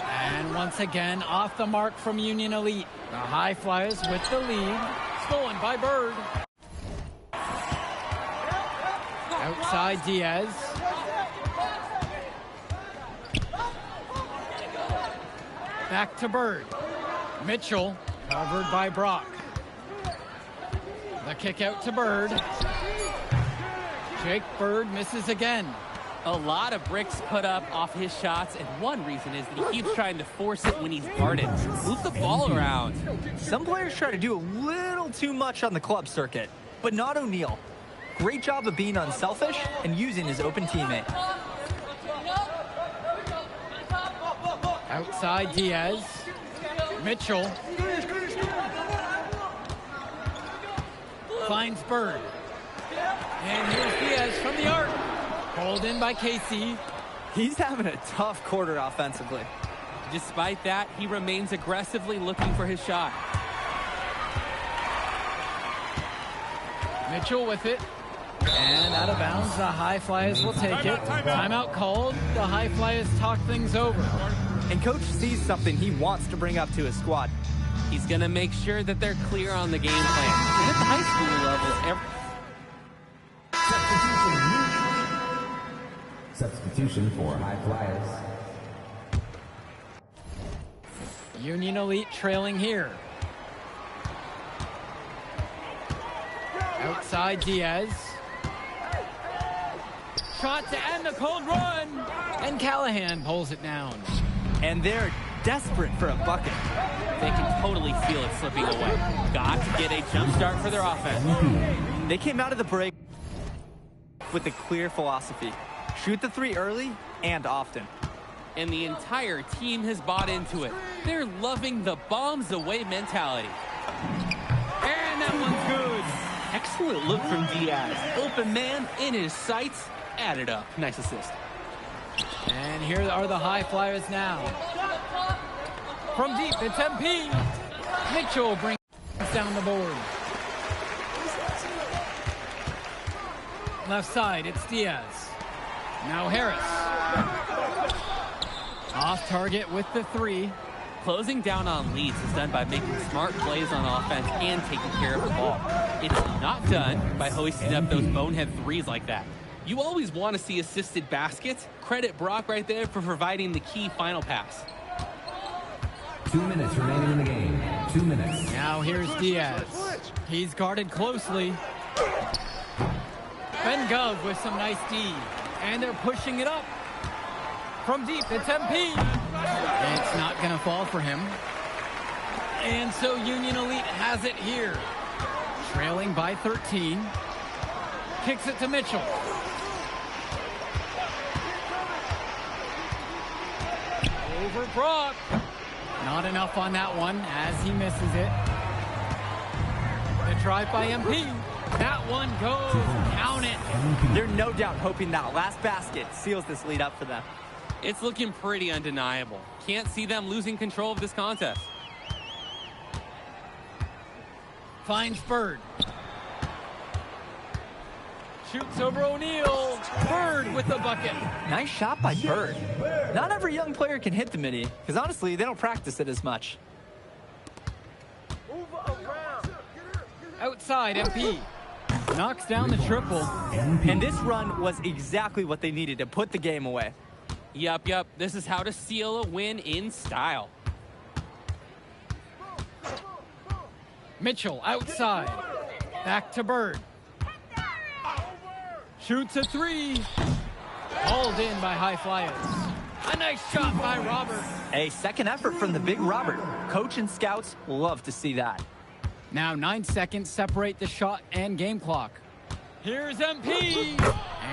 And once again, off the mark from Union Elite. The High Flyers with the lead. Stolen by Bird. Outside Diaz. Back to Bird. Mitchell covered by Brock. The kick out to Bird. Jake Bird misses again. A lot of bricks put up off his shots, and one reason is that he keeps trying to force it when he's guarded. Move the ball around. Some players try to do a little too much on the club circuit, but not O'Neal. Great job of being unselfish and using his open teammate. Outside Diaz. Mitchell. Finds Bird. And here's Diaz from the arc. Pulled in by Casey. He's having a tough quarter offensively. Despite that, he remains aggressively looking for his shot. Mitchell with it. And out of bounds, the High Flyers will take it. Timeout called. The High Flyers talk things over. And coach sees something he wants to bring up to his squad. He's going to make sure that they're clear on the game plan. And at the high school level, Substitution for High Flyers. Union Elite trailing here. Outside Diaz. Shot to end the cold run. And Callahan pulls it down. And they're desperate for a bucket. they can totally feel it slipping away. Got to get a jump start for their offense. They came out of the break with a clear philosophy. Shoot the three early and often. And the entire team has bought into it. They're loving the bombs away mentality. And that one's good. Excellent look from Diaz. Open man in his sights. Added up. Nice assist. And here are the High Flyers now. From deep, it's MP. Mitchell brings down the board. Left side, it's Diaz. Now Harris. Off target with the three. Closing down on leads is done by making smart plays on offense and taking care of the ball. It's not done by hoisting up those bonehead threes like that. You always want to see assisted baskets. Credit Brock right there for providing the key final pass. 2 minutes remaining in the game. 2 minutes. Now here's Diaz. He's guarded closely. Ben Gov with some nice D. And they're pushing it up. From deep, it's MP. It's not going to fall for him. And so Union Elite has it here. Trailing by 13. Kicks it to Mitchell. Over Brock. Not enough on that one as he misses it. The drive by MP. That one goes. Count it. They're no doubt hoping that last basket seals this lead up for them. It's looking pretty undeniable. Can't see them losing control of this contest. Finds Bird. Shoots over O'Neal. Bird with the bucket. Nice shot by Bird. Not every young player can hit the midi, because honestly, they don't practice it as much. Outside, MP. Knocks down the triple. And this run was exactly what they needed to put the game away. Yup. This is how to seal a win in style. Mitchell outside. Back to Bird. Shoots a three. Hauled in by high flyers. A nice shot by Robert. A second effort from the big Robert. Coach and scouts love to see that. Now 9 seconds separate the shot and game clock. Here's MP.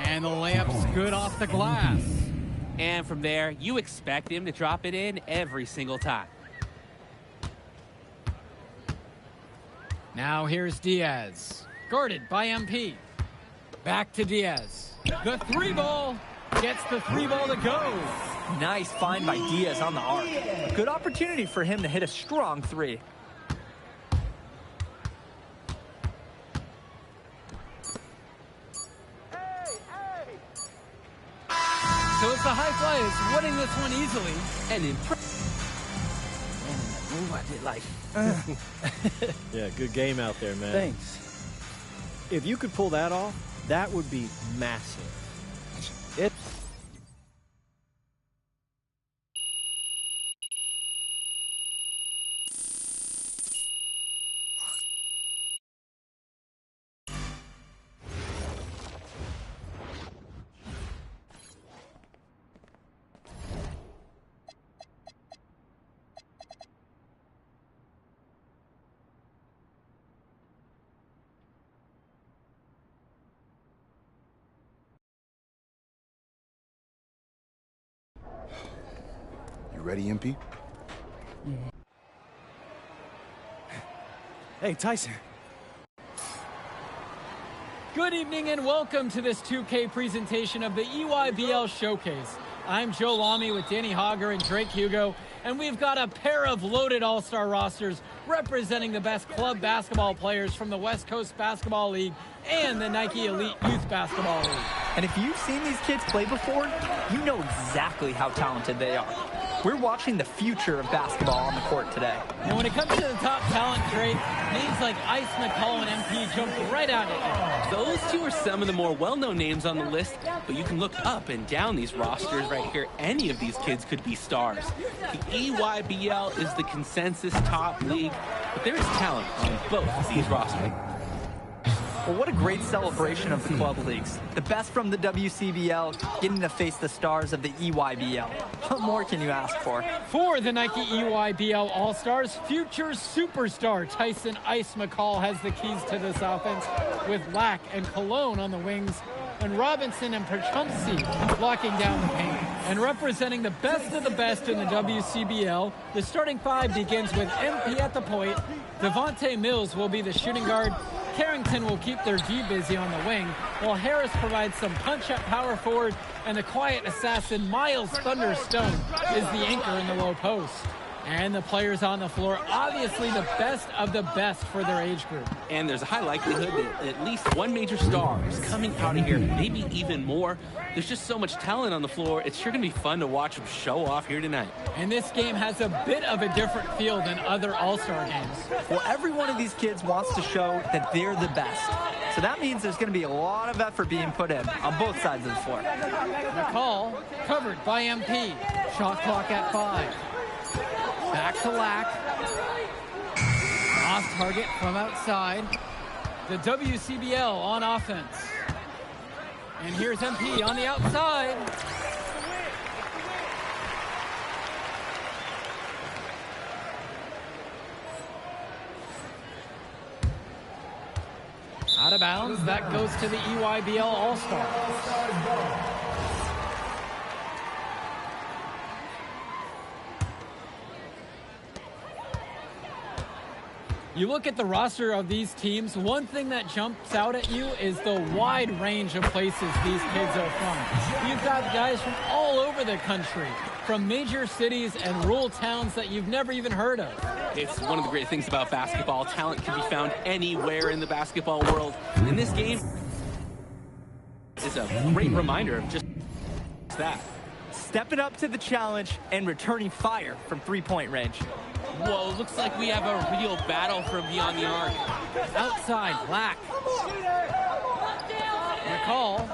And the layup's good off the glass. And from there, you expect him to drop it in every single time. Now here's Diaz. Guarded by MP. Back to Diaz. The three ball. Gets the three ball to go. Nice find by Diaz on the arc. A good opportunity for him to hit a strong three. So it's the high flyers winning this one easily. And move I did like. Yeah, good game out there, man. Thanks. If you could pull that off, that would be massive. You ready, MP? Hey, Tyson. Good evening and welcome to this 2K presentation of the EYBL Showcase. I'm Joe Lamy with Danny Hogger and Drake Hugo, and we've got a pair of loaded all-star rosters representing the best club basketball players from the West Coast Basketball League and the Nike Elite Youth Basketball League. And if you've seen these kids play before, you know exactly how talented they are. We're watching the future of basketball on the court today. And when it comes to the top talent, Drake, names like Ice McCall and MP jump right out at you. Those two are some of the more well-known names on the list, but you can look up and down these rosters right here. Any of these kids could be stars. The EYBL is the consensus top league, but there is talent on both of these rosters. Well, what a great celebration of the club leagues. The best from the WCBL getting to face the stars of the EYBL. What more can you ask for? For the Nike EYBL All-Stars, future superstar Tyson Ice McCall has the keys to this offense with Lack and Cologne on the wings and Robinson and Perchumsey locking down the paint. And representing the best of the best in the WCBL, the starting five begins with MP at the point. Devontae Mills will be the shooting guard. Carrington will keep their D busy on the wing, while Harris provides some punch-up power forward, and the quiet assassin Miles Thunderstone is the anchor in the low post. And the players on the floor, obviously the best of the best for their age group. And there's a high likelihood that at least one major star is coming out of here, maybe even more. There's just so much talent on the floor. It's sure going to be fun to watch them show off here tonight. And this game has a bit of a different feel than other All-Star games. Well, every one of these kids wants to show that they're the best. So that means there's going to be a lot of effort being put in on both sides of the floor. McCall covered by MP. Shot clock at 5. Back to Lack. Off target from outside. The WCBL on offense. And here's MP on the outside. Out of bounds. That goes to the EYBL All-Star. You look at the roster of these teams, one thing that jumps out at you is the wide range of places these kids are from. You've got guys from all over the country, from major cities and rural towns that you've never even heard of. It's one of the great things about basketball. Talent can be found anywhere in the basketball world. And this game is a great reminder of just that. Stepping up to the challenge and returning fire from three-point range. Whoa, looks like we have a real battle from beyond the arc. Outside, Black. McCall.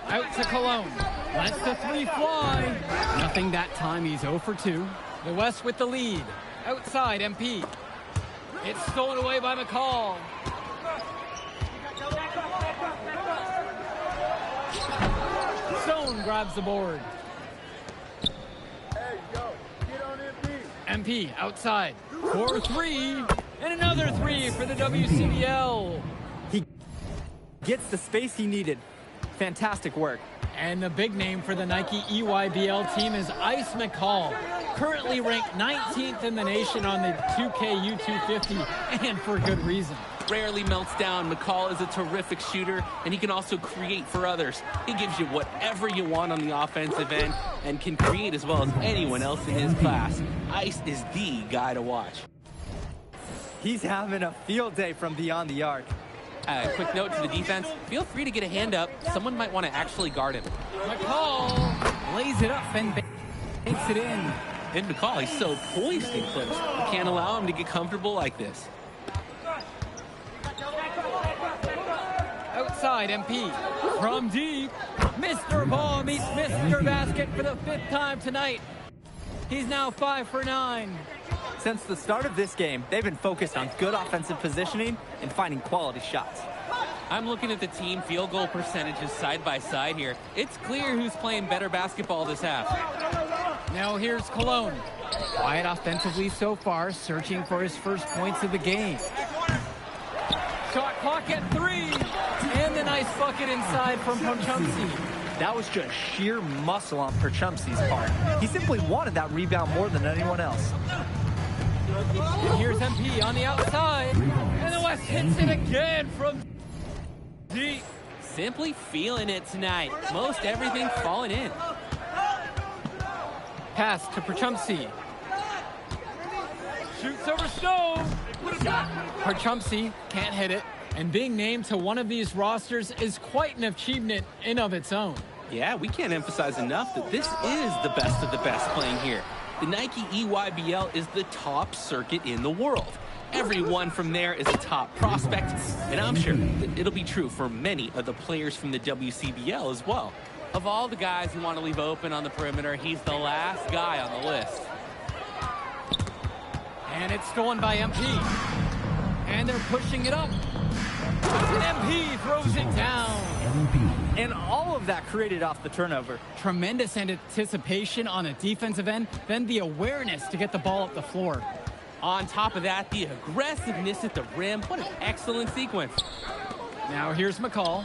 Out to Cologne. Lets the three fly. Nothing that time, he's 0 for 2. The West with the lead. Outside, MP. It's stolen away by McCall. grabs the board. MP outside for three, and another three for the WCBL. He gets the space he needed. Fantastic work. And the big name for the Nike EYBL team is Ice McCall, currently ranked 19th in the nation on the 2K U250, and for good reason. Rarely melts down. McCall is a terrific shooter, and he can also create for others. He gives you whatever you want on the offensive end and can create as well as anyone else in his class. Ice is the guy to watch. He's having a field day from beyond the arc. Quick note to the defense, feel free to get a hand up. Someone might want to actually guard him. McCall lays it up and banks it in. And McCall, he's so poised and close. You can't allow him to get comfortable like this. Outside, MP from deep. Mr. Ball meets Mr. Basket for the 5th time tonight. He's now 5 for 9. Since the start of this game, they've been focused on good offensive positioning and finding quality shots. I'm looking at the team field goal percentages side by side here. It's clear who's playing better basketball this half. Now here's Cologne. Quiet offensively so far, searching for his first points of the game. Shot clock at 3. And the nice bucket inside from Ponchumsi. That was just sheer muscle on Perchumsi's part. He simply wanted that rebound more than anyone else. And here's MP on the outside. And the West hits it again from deep. Simply feeling it tonight. Most everything falling in. Pass to Perchumsi. Shoots over Snow. Perchumsi can't hit it. And being named to one of these rosters is quite an achievement in of its own. Yeah, we can't emphasize enough that this is the best of the best playing here. The Nike EYBL is the top circuit in the world. Everyone from there is a top prospect, and I'm sure that it'll be true for many of the players from the WCBL as well. Of all the guys who want to leave open on the perimeter, he's the last guy on the list. And it's stolen by MP. And they're pushing it up. And MP throws it down. And all of that created off the turnover. Tremendous anticipation on a defensive end, then the awareness to get the ball up the floor. On top of that, the aggressiveness at the rim. What an excellent sequence. Now here's McCall,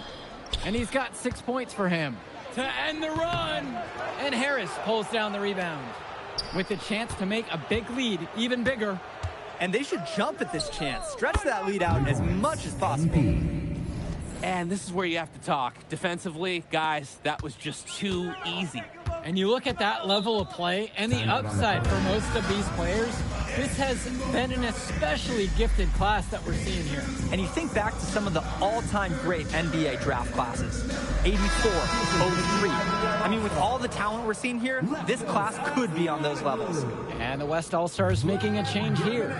and he's got 6 points for him to end the run. And Harris pulls down the rebound with the chance to make a big lead even bigger. And they should jump at this chance. Stretch that lead out as much as possible. And this is where you have to talk. Defensively, guys, that was just too easy. And you look at that level of play and the upside for most of these players, this has been an especially gifted class that we're seeing here. And you think back to some of the all-time great NBA draft classes. 84, 03. I mean, with all the talent we're seeing here, this class could be on those levels. And the West All-Stars making a change here.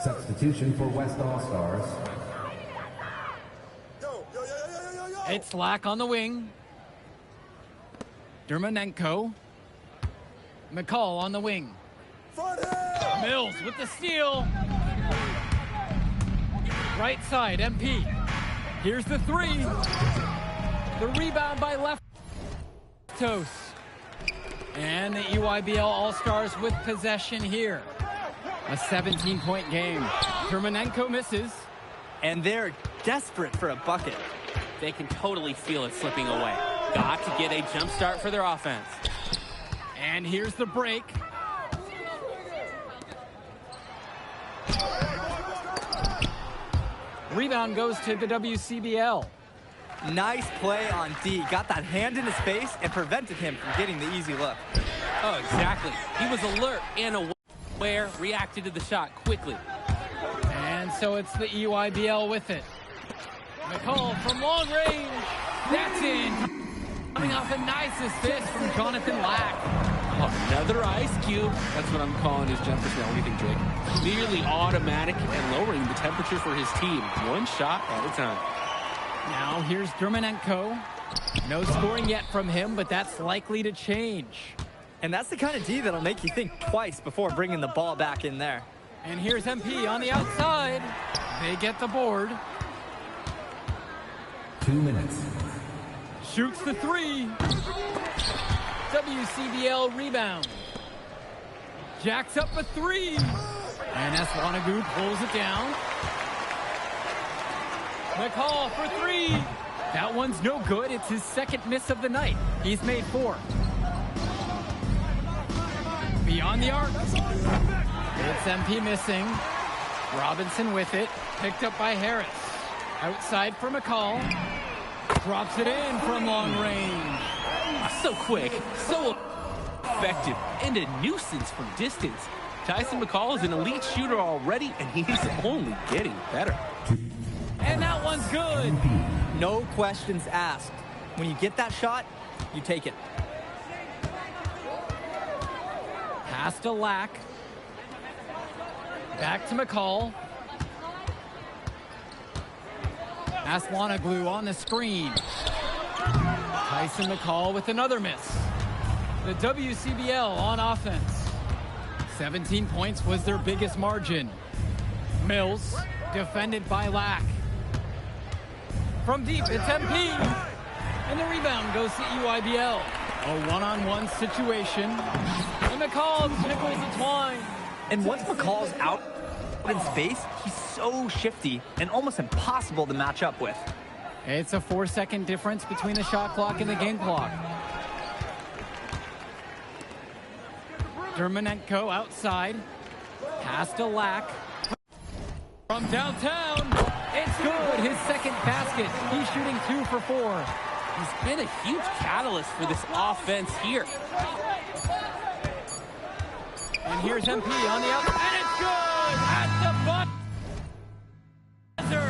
Substitution for West All-Stars. It's Lack on the wing. Dermanenko. McCall on the wing. Mills with the steal. Right side, MP. Here's the three. The rebound by Leftos. And the EYBL All-Stars with possession here. A 17-point game. Dermanenko misses. And they're desperate for a bucket. They can totally feel it slipping away. Got to get a jump start for their offense. And here's the break. Rebound goes to the WCBL. Nice play on D. Got that hand in his face and prevented him from getting the easy look. Oh, exactly. He was alert and aware, reacted to the shot quickly. And so it's the EYBL with it. McCall from long range. That's in. Coming off a nice assist from Jonathan Lack. Oh, another ice cube. That's what I'm calling his jumpers now. What do you think, Jake? Clearly automatic and lowering the temperature for his team. One shot at a time. Now here's Dermanenko. No scoring yet from him, but that's likely to change. And that's the kind of D that'll make you think twice before bringing the ball back in there. And here's MP on the outside. They get the board. 2 minutes. Shoots the three. WCBL rebound. Jacks up a three. And Aswanagu pulls it down. McCall for three. That one's no good. It's his second miss of the night. He's made 4. Beyond the arc. It's MP missing. Robinson with it. Picked up by Harris. Outside for McCall. Drops it in from long range. So quick, so effective, and a nuisance from distance. Tyson McCall is an elite shooter already, and he's only getting better. And that one's good. No questions asked. When you get that shot, you take it. Pass to Lack. Back to McCall. Aswanaglue on the screen. Tyson McCall with another miss. The WCBL on offense. 17 points was their biggest margin. Mills, defended by Lack. From deep, it's MP. And the rebound goes to EYBL. A one-on-one situation. And McCall nickels the twine. And once McCall's out in space, he's so shifty and almost impossible to match up with. It's a 4-second difference between the shot clock and the game clock. Dermanenko outside. Pass to Lack. From downtown. It's good. His second basket. He's shooting 2 for 4. He's been a huge catalyst for this offense here. And here's MP on the outside. And it's good at the buzzer.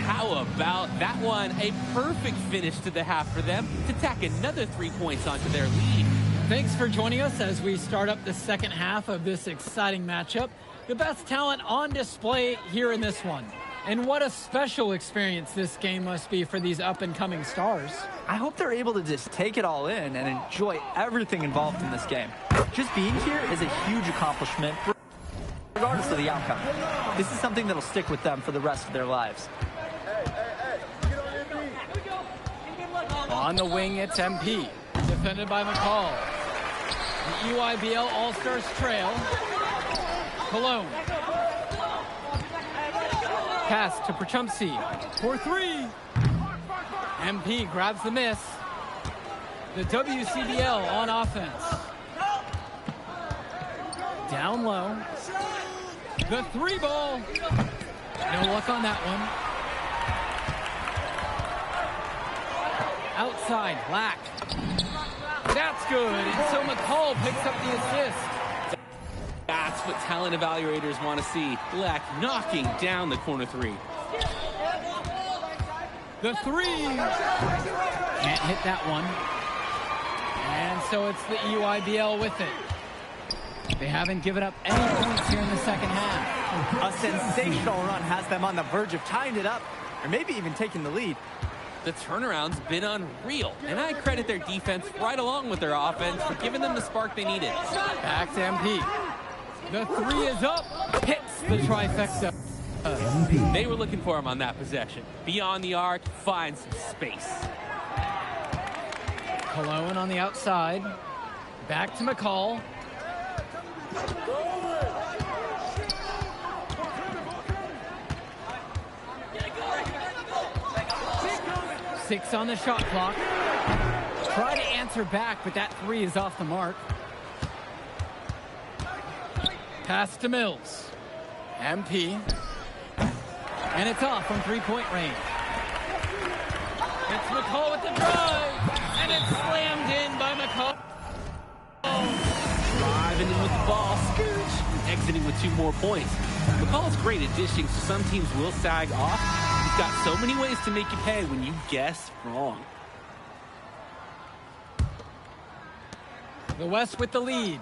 How about that one? A perfect finish to the half for them to tack another 3 points onto their lead. Thanks for joining us as we start up the second half of this exciting matchup. The best talent on display here in this one. And what a special experience this game must be for these up-and-coming stars. I hope they're able to just take it all in and enjoy everything involved in this game. Just being here is a huge accomplishment, regardless of the outcome. This is something that'll stick with them for the rest of their lives. On the wing, it's MP. Defended by McCall. The EYBL All-Stars trail. Cologne. Pass to Perchumsey for 3. MP grabs the miss. The WCBL on offense. Down low. The 3 ball. No luck on that one. Outside, Lack. That's good. And so McCall picks up the assist. That's what talent evaluators want to see. Lack knocking down the corner 3. The 3. Can't hit that one. And so it's the EYBL with it. They haven't given up any points here in the second half. A sensational run has them on the verge of tying it up, or maybe even taking the lead. The turnaround's been unreal, and I credit their defense right along with their offense for giving them the spark they needed. Back to MP. The 3 is up. Hits the trifecta. They were looking for him on that possession. Beyond the arc, finds some space. Cologne on the outside. Back to McCall. Six on the shot clock. Try to answer back, but that 3 is off the mark. Pass to Mills. MP. And it's off from 3-point range. It's McCall with the drive. And it's slammed in by McCall. Driving in with the ball. Scooch. Exiting with 2 more points. McCall's great at dishing, so some teams will sag off. He's got so many ways to make you pay when you guess wrong. The West with the lead.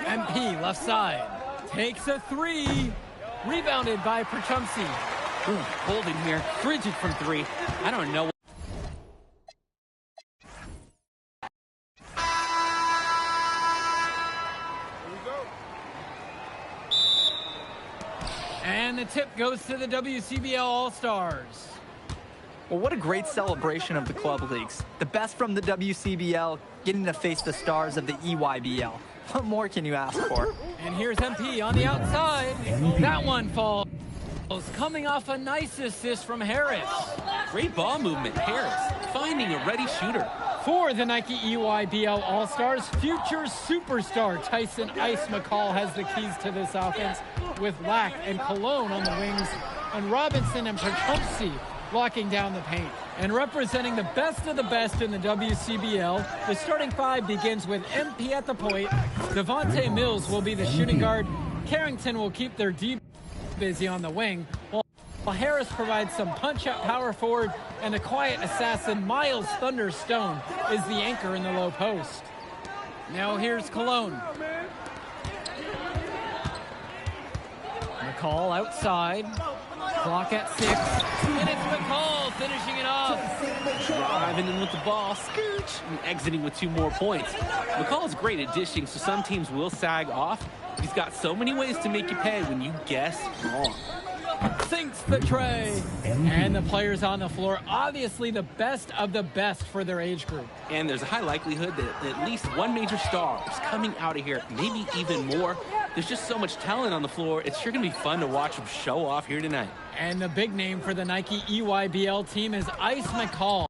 MP left side. Takes a 3. Rebounded by Perchumsey. Holding here. Frigid from 3. I don't know. And the tip goes to the WCBL All-Stars. Well, what a great celebration of the club leagues. The best from the WCBL getting to face the stars of the EYBL. What more can you ask for? And here's MP on the outside. That one falls. Coming off a nice assist from Harris. Great ball movement. Harris finding a ready shooter. For the Nike EYBL All-Stars, future superstar Tyson Ice McCall has the keys to this offense with Lack and Cologne on the wings, and Robinson and Petromsi blocking down the paint. And representing the best of the best in the WCBL, the starting five begins with MP at the point. Devontae Mills will be the shooting guard. Carrington will keep their deep busy on the wing, while Harris provides some punch-up power forward, and the quiet assassin Miles Thunderstone is the anchor in the low post. Now here's Cologne. McCall outside. Clock at 6. And it's McCall finishing it off. Driving in with the ball, scooch, and exiting with 2 more points. McCall's great at dishing, so some teams will sag off. He's got so many ways to make you pay when you guess wrong. Sinks the tray. And the players on the floor, obviously the best of the best for their age group. And there's a high likelihood that at least one major star is coming out of here, maybe even more. There's just so much talent on the floor. It's sure going to be fun to watch them show off here tonight. And the big name for the Nike EYBL team is Ice McCall.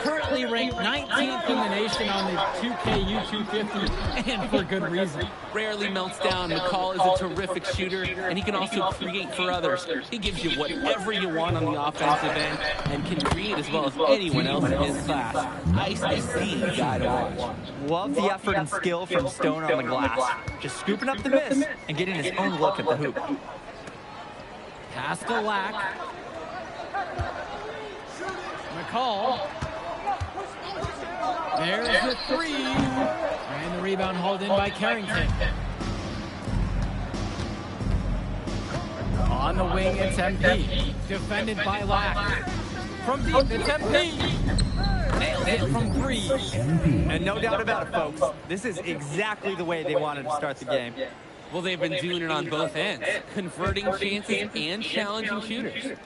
currently ranked 19th in the nation on the 2KU 250, and for good reason. Rarely melts down. McCall is a terrific shooter, and he can also create for others. He gives you whatever you want on the offensive end and can create as well as anyone else in his class. Ice the guy to watch. Love the effort and skill from Stone on the glass. Just scooping up the miss and getting his own look at the hoop. Pass to Lack. McCall. There's the three. And the rebound hauled in by Carrington. On the wing, it's MP. Defended by Lack. From deep, it's MP. Nails it from three. And no doubt about it, folks. This is exactly the way they wanted to start the game. Well, they've been doing it on both ends, converting chances and challenging shooters.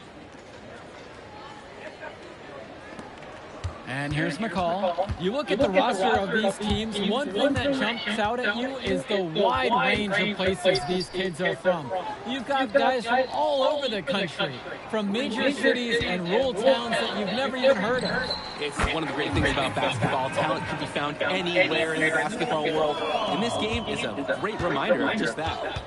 And here's McCall. You look at the roster of these teams, one thing that jumps out at you is the wide range of places these kids are from. You've got guys from all over the country, from major cities and rural towns that you've never even heard of. It's one of the great things about basketball. Talent can be found anywhere in the basketball world, and this game is a great reminder of just that.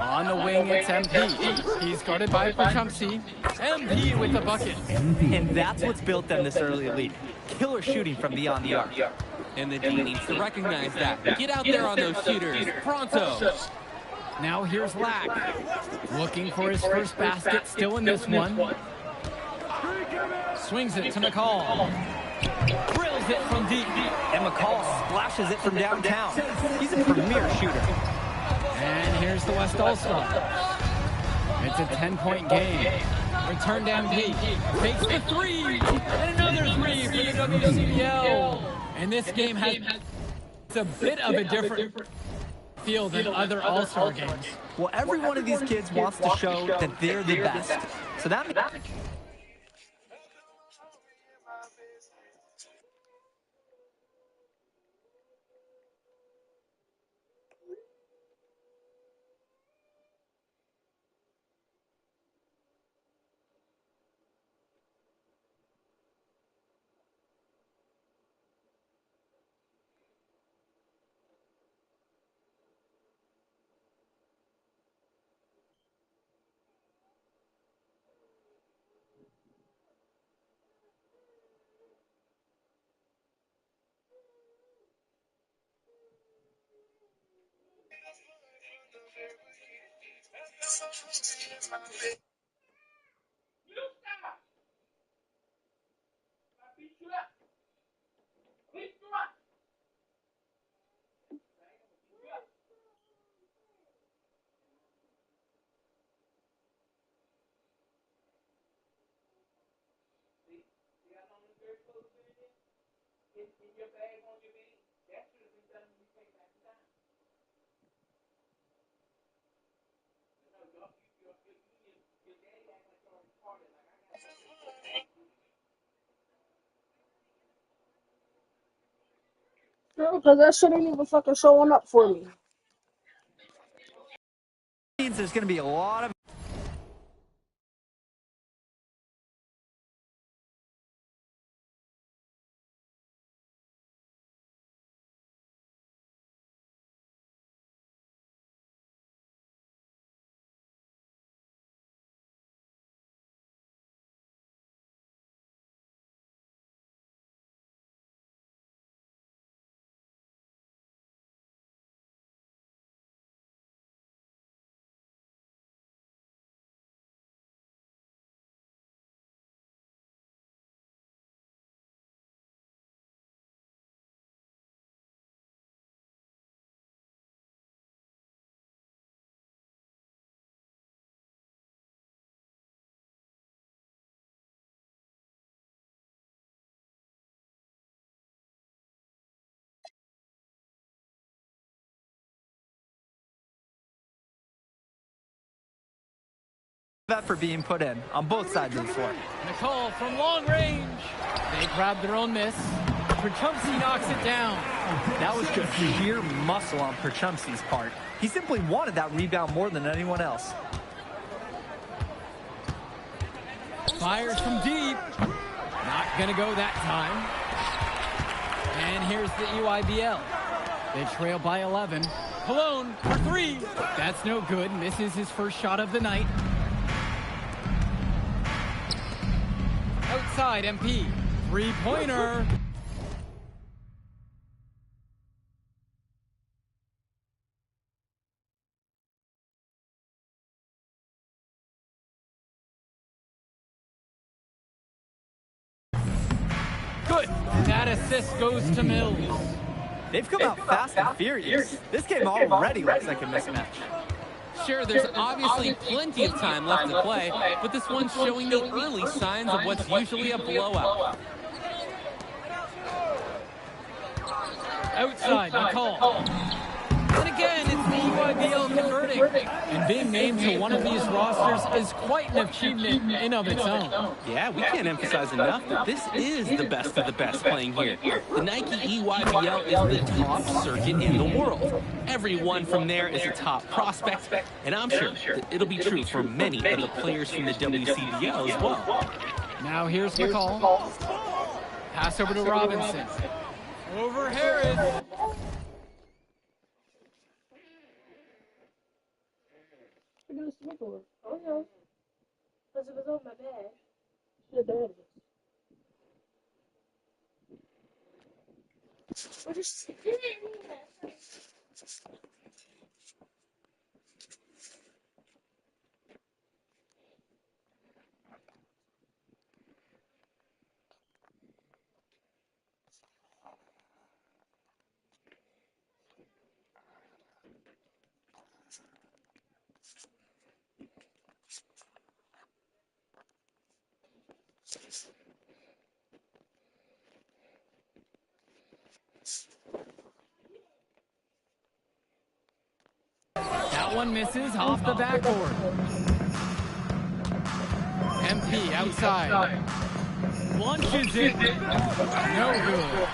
On the wing, it's MP. He's guarded by Pachumsi. MP with the bucket. And that's what's built them this early lead. Killer shooting from beyond the arc. And the D needs to recognize that. Get out there on those shooters. Pronto. Now here's Lack. Looking for his first basket, still in this one. Swings it to McCall. Drills it from deep. And McCall splashes it from downtown. He's a premier shooter. And here's the West All-Star. It's a 10-point game. Return down P. Takes the three. And another three for the WCBL. And this game has a bit of a different feel than other All-Star games. Well, every one of these kids wants to show that they're the best. So that means... Because that shit ain't even fucking showing up for me. There's going to be a lot of... effort being put in on both sides of the floor. McCall from long range. They grab their own miss. Pachumsi knocks it down. That was just sheer muscle on Pachumsi's part. He simply wanted that rebound more than anyone else. Fires from deep. Not going to go that time. And here's the EYBL. They trail by 11. Cologne for 3. That's no good. Misses his first shot of the night. Outside MP. 3-pointer. Good. That assist goes to Mills. They've come out fast and furious. This game already looks like a mismatch. Sure, there's obviously plenty of time left to play, but this one's showing the early signs of what's usually a blowout. Outside, McCall. And again, it's the EYBL converting. And being named to one of these rosters is quite an achievement in of its own. Yeah, we can't emphasize enough that this is the best of the best playing here. The Nike EYBL is the top circuit in the world. Everyone from there is a top prospect, and I'm sure that it'll be true for many of the players from the WCBL as well. Now here's McCall. Pass over to Robinson. Over Harris. We're doing sprinkler. Oh, yeah. Because it was on my bed. Should have done it. We're just That one misses off the backboard. MP outside. Launches it. No good.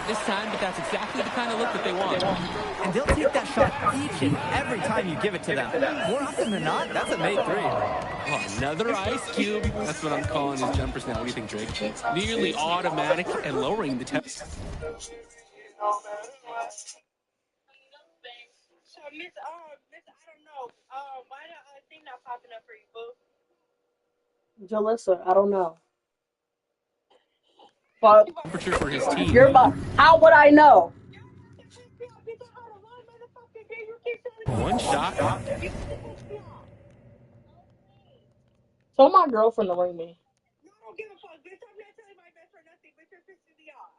This time, but that's exactly the kind of look that they want. And they'll take that shot each and every time you give it to them. More often than not, that's a made 3. Oh, another ice cube. That's what I'm calling his jumpers now. What do you think, Drake? Nearly automatic and lowering the temp. So, Miss, I don't know. Why the thing not popping up for you, boo? Jalissa, I don't know. But Temperature for his team. you're about. How would I know? One shot. Tell my girlfriend to ring me. No, I don't give a fuck, bitch. I'm not telling my best friend nothing, bitch. You're pissing me off.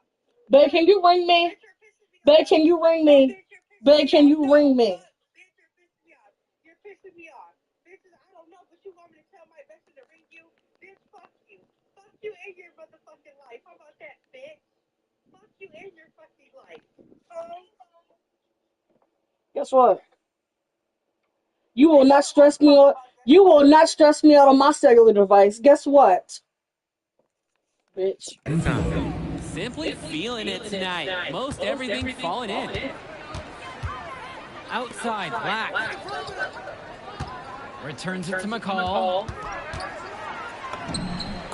Babe, can you ring me? Babe, can you ring me? Babe, can you ring me? Bitch, you're pissing me off. You're pissing me off. Bitch, I don't know, but you want me to tell my best friend to ring you? Bitch, fuck you. Fuck you in your motherfucking life. How about that, bitch? Fuck you in your fucking life. Guess what? You will not stress me out. You will not stress me out on my cellular device. Guess what? Bitch. Simply feeling it tonight. Most everything falling in. Outside, Black. Returns it to McCall.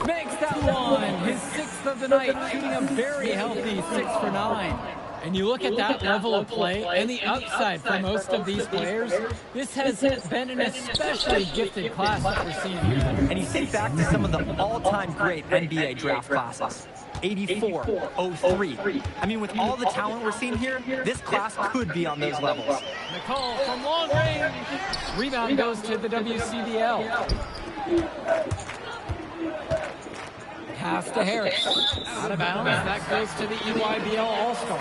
Makes that one. His 6th of the night, shooting a very healthy 6 for 9. And you look at that level of play and the upside for most of these players, this has been an especially gifted class that we're seeing here. And you think back to some of the all-time great NBA draft classes. 84, 03. I mean, with all the talent we're seeing here, this class could be on those levels. McCall from long range. Rebound goes to the WCBL. Pass to Harris. Out of bounds. That goes to the EYBL All-Star.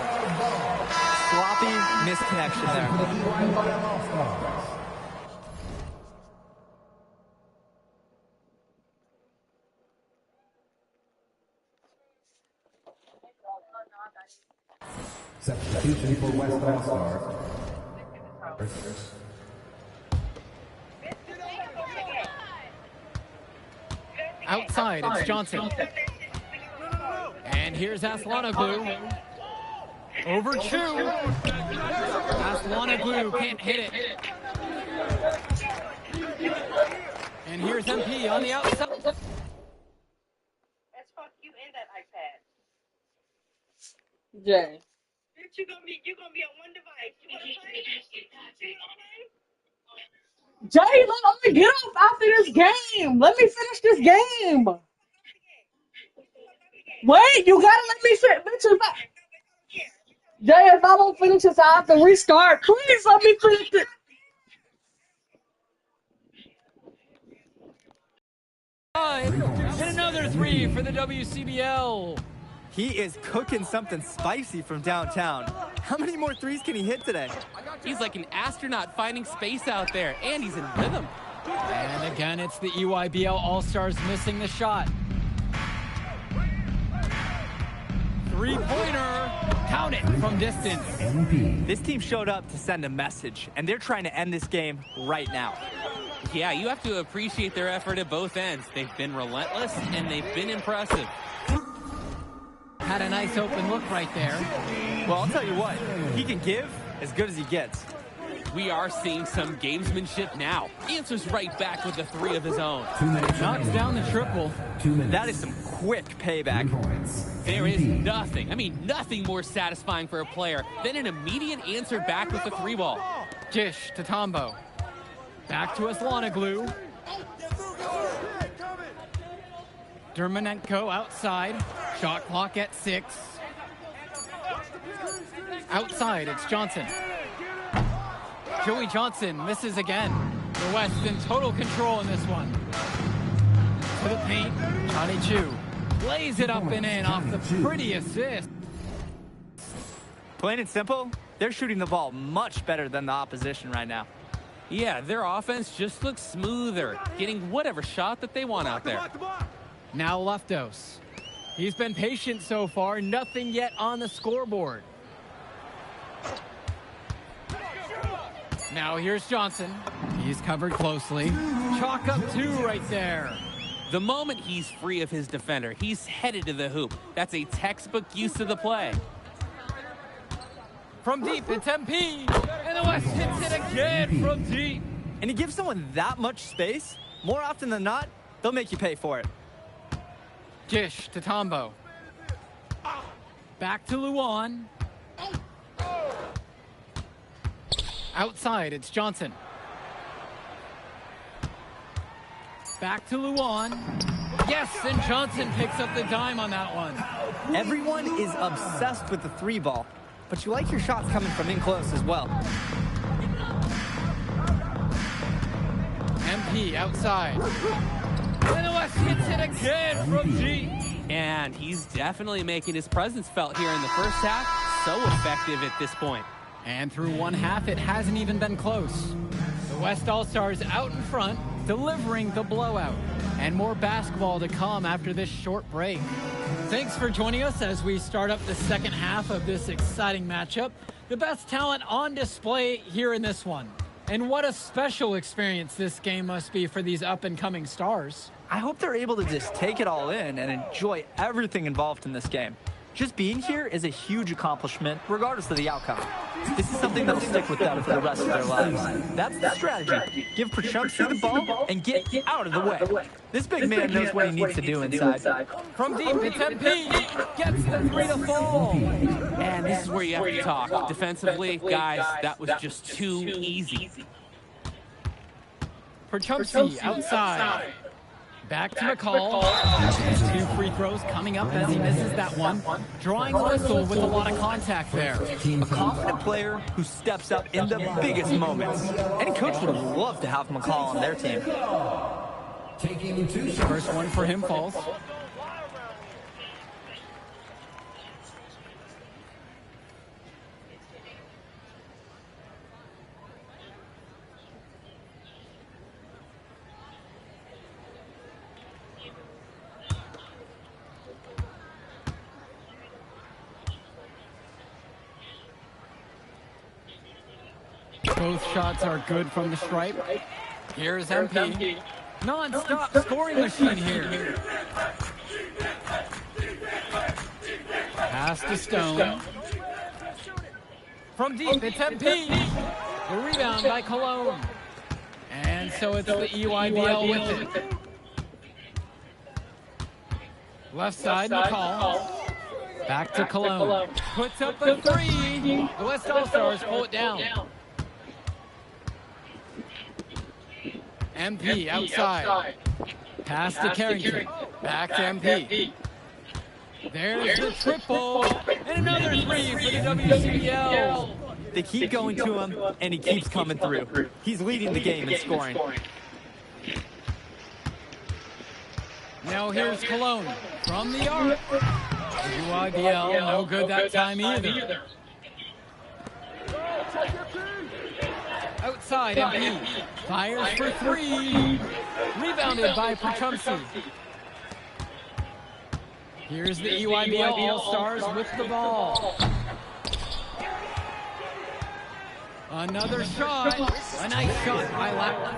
Sloppy misconnection there. Substitution for West All-Stars. Outside, it's Johnson. And here's Aslanoglu. Over Chu. Aslanoglu can't hit it. And here's MP on the outside. That's fuck you and that iPad. Jay. Bitch, you gonna be on one device. You wanna play? Jay, let me get up after this game. Let me finish this game. Wait, you gotta let me finish. Jay, if I don't finish this, I have to restart. Please let me finish it. And another 3 for the WCBL. He is cooking something spicy from downtown. How many more threes can he hit today? He's like an astronaut finding space out there, and he's in rhythm. And again, it's the EYBL All-Stars missing the shot. Three-pointer. Count it from distance. This team showed up to send a message, and they're trying to end this game right now. Yeah, you have to appreciate their effort at both ends. They've been relentless, and they've been impressive. Had a nice open look right there. Well, I'll tell you what, he can give as good as he gets. We are seeing some gamesmanship now. Answers right back with a 3 of his own. Knocks down the triple. That is some quick payback. There is nothing, nothing more satisfying for a player than an immediate answer back with the 3 ball. Dish to Tombo. Back to Aslanoglu. Dermanenko outside. Shot clock at 6. Outside, it's Johnson. Joey Johnson misses again. The West in total control in this one. To the paint, Johnny Chu lays it up and in off the pretty assist. Plain and simple, they're shooting the ball much better than the opposition right now. Yeah, their offense just looks smoother, getting whatever shot that they want out there. Now Leftos. He's been patient so far, nothing yet on the scoreboard. Now here's Johnson. He's covered closely. Chalk up 2 right there. The moment he's free of his defender, he's headed to the hoop. That's a textbook use of the play. From deep, it's MP. And the West hits it again from deep. And you give someone that much space, more often than not, they'll make you pay for it. Dish to Tombo. Back to Luan. Outside, it's Johnson. Back to Luan. Yes, and Johnson picks up the dime on that one. Everyone is obsessed with the 3 ball, but you like your shots coming from in close as well. MP outside. And the West hits it again from deep. And he's definitely making his presence felt here in the first half. So effective at this point. And through one half, it hasn't even been close. The West All-Stars out in front, delivering the blowout. And more basketball to come after this short break. Thanks for joining us as we start up the second half of this exciting matchup. The best talent on display here in this one. And what a special experience this game must be for these up-and-coming stars. I hope they're able to just take it all in and enjoy everything involved in this game. Just being here is a huge accomplishment, regardless of the outcome. This is something that'll stick with them for the rest of their lives. That's the strategy. Give Prachumsky the ball and get out of the way. This big man knows what he needs to do inside. From deep, it's MP. Gets the 3 to fall. And this is where you have to talk. Defensively, guys, that was just too easy. Prachumsky outside. Back to McCall. And 2 free throws coming up as he misses that one. Drawing a whistle with a lot of contact there. A confident player who steps up in the biggest moments. Any coach would love to have McCall on their team. First one for him falls. Both shots are good from the stripe. Here's MP. Non-stop scoring machine here. Pass to Stone. From deep, it's MP. The rebound by Cologne. And so it's the EYBL with it. Left side, McCall. Back to Cologne. Puts up a three. The West All-Stars pull it down. MP outside. Pass to Carrington. Back to MP. There's the triple. And another three for the WCBL. They keep going to him, and he keeps coming through. He's leading the game in scoring. Now here's Cologne from the arc. UIBL, no good that time either. Outside, MP. Fires for three. Rebounded by Pachumsi. Here's the EYBL All-Stars with the ball. Another shot. A nice shot by Lapp.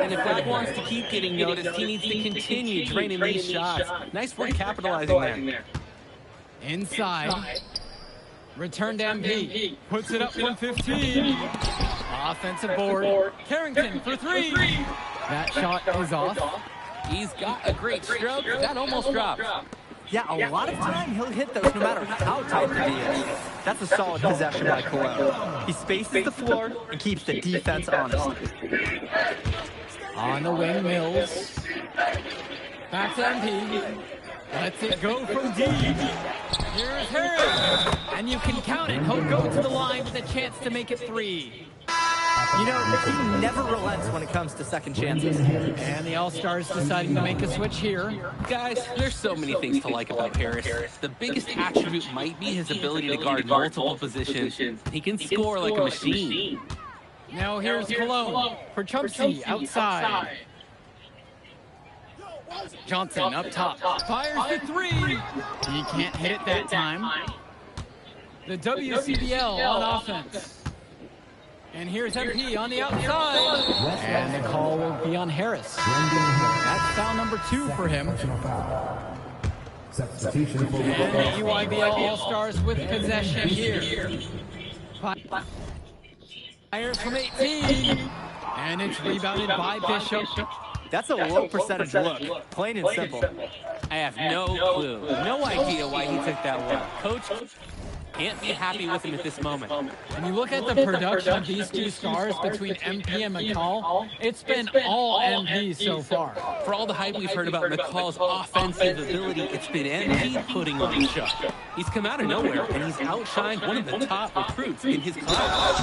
And if Lapp wants to keep getting noticed, he needs to continue draining these shots. Nice work capitalizing there. Inside. Return to MP. Puts it up from 15. Offensive board. Carrington for three. That shot is off. He's got a great stroke. That almost dropped. Yeah, a lot of time he'll hit those no matter how tight the D is. That's a solid possession by Cologne. He spaces the floor and keeps the defense honest. On the wing, Mills. Back to MP. Lets it go from deep. Here's Harris. And you can count it. He'll go to the line with a chance to make it three. You know, he never relents when it comes to second chances. And the All-Stars deciding to make a switch here. Guys, there's so many things to like about Harris. The biggest attribute might be his ability to guard multiple positions. He can score like a machine. Now here's Cologne for Chumsey outside. Johnson up top. Fires the three. He can't hit it that time. The WCBL on offense. And here's MP on the outside. And the call will be on Harris. That's foul number 2 for him. And the UIBL All-Stars with possession here. Fires from 18. And it's rebounded by Bishop. That's a low percentage look, plain and simple. I have no clue, no idea why he took that one. Coach can't be happy with him at this moment. When you look at the production of these two stars between MP and McCall, it's been all MP so far. For all the hype we've heard about McCall's offensive ability, it's been MP putting on the show. He's come out of nowhere, and he's outshined one of the top recruits in his class.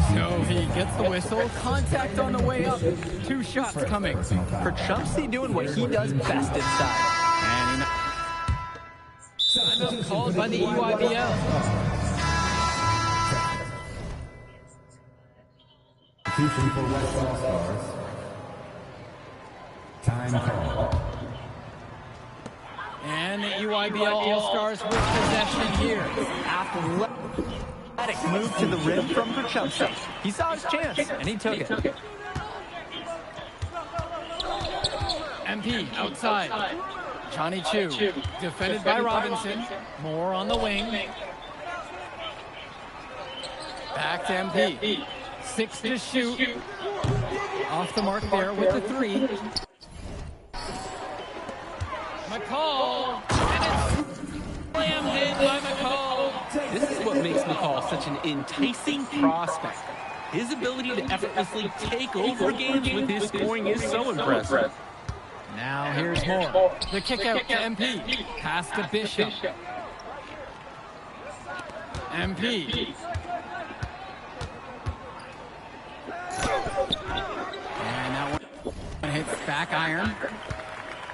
So he gets the whistle, contact on the way up, 2 shots coming. For Chumsey doing what he does best inside. And timeout called by the EYBL. Substitution for West All-Stars. Time call. And the EYBL All-Stars with possession here. Athletic move to the rim from Chumsey. He saw his chance, and he took it. MP outside. Johnny Chu, defended by Robinson. More on the wing. Back to MP. 6 to shoot. Off the mark there with the 3. McCall. And it's slammed in by McCall. This is what makes McCall such an enticing prospect. His ability to effortlessly take over games with his scoring is so impressive. Now here's more. The kick out to MP. Pass to Bishop. MP. And that one hits back iron.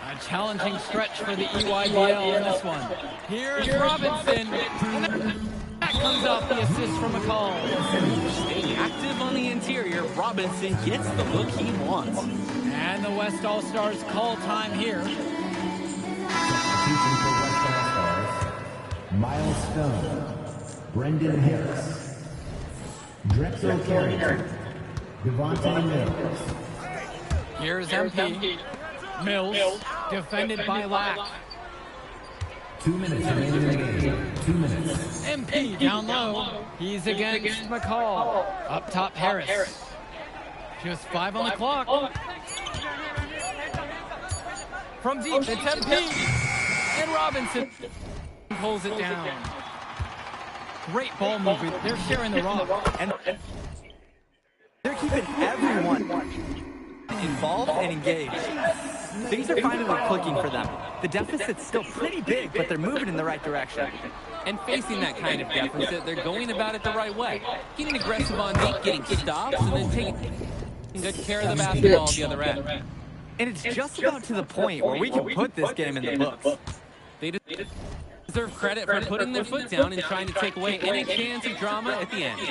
A challenging stretch for the EYBL in this one. Here's Robinson. And that comes off the assist from McCall. Staying active on the interior, Robinson gets the look he wants. And the West All-Stars call time here. Substitution for West All-Stars. Miles Stone. Brendan Harris. Drexel Carrington. Devontae Mills. Here's MP. Mills, defended by Lack. 2 minutes remaining in the game. 2 minutes. MP down low. He's against McCall. Up top, Harris. Just 5 on the clock. From deep, it's MP. And Robinson pulls it down. Great ball movement. They're sharing the rock. And they're keeping everyone involved and engaged. Things are finally clicking for them. The deficit's still pretty big, but they're moving in the right direction. And facing that kind of deficit, they're going about it the right way. Getting aggressive on deep, getting stops, and then taking good care of the basketball on the other end. And it's just about to the point where we can put this game in the books. They deserve credit for putting their foot down and trying to take away any chance of drama at the end.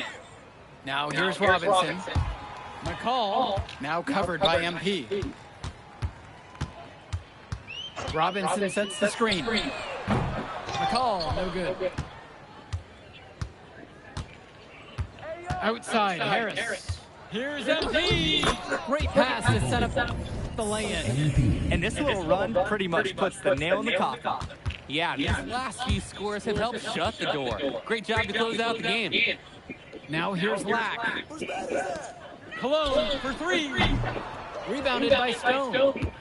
Now here's Robinson. McCall, now covered by MP. Robinson sets the screen. McCall, no good. Outside, Harris. Here's MP. Great pass to set up the lay-in. And this little run pretty much puts the nail in the coffin. Yeah, these last few scores have helped shut the door. Great job to close out the game. Now here's Lack. Cologne for 3. Rebounded by Stone.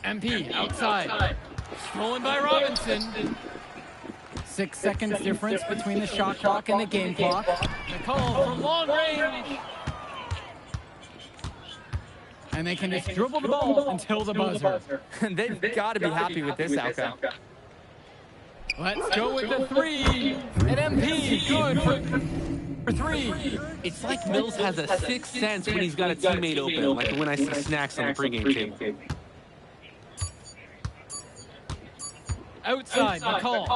MP outside. Stolen by Robinson. 6 seconds difference between the shot clock and the game clock. McCall from long range. And they can just dribble the ball until the buzzer. They've got to be happy with this outcome. Let's go with the 3. And MP good for 3. It's like Mills has a sixth sense when he's got a teammate open, like when I see snacks on the pregame table. Outside, McCall.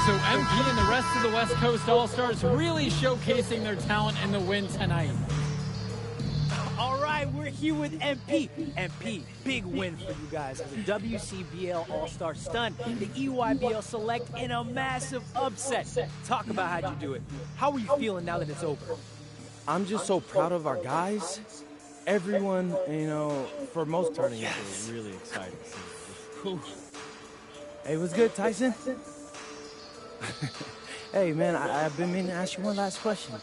So MP and the rest of the West Coast All-Stars really showcasing their talent in the win tonight. All right, we're here with MP. MP, big win for you guys as a WCBL All-Star stun, the EYBL Select in a massive upset. Talk about how'd you do it. How are you feeling now that it's over? I'm just so proud of our guys. Everyone, you know, for most tournaments, are really excited. Hey, what's good, Tyson? Hey, man, I've been meaning to ask you one last question.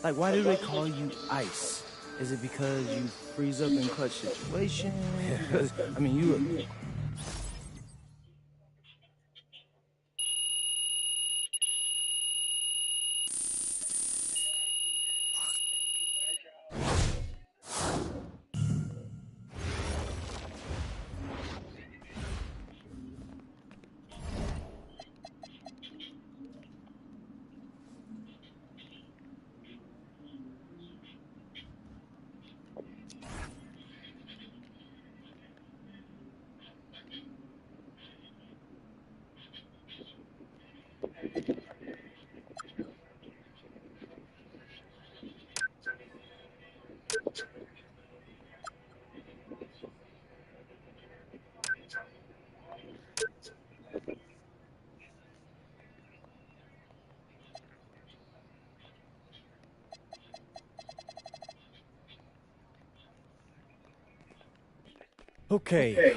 Like, why do they call you Ice? Is it because you freeze up in clutch situations? Because, I mean, you... Okay.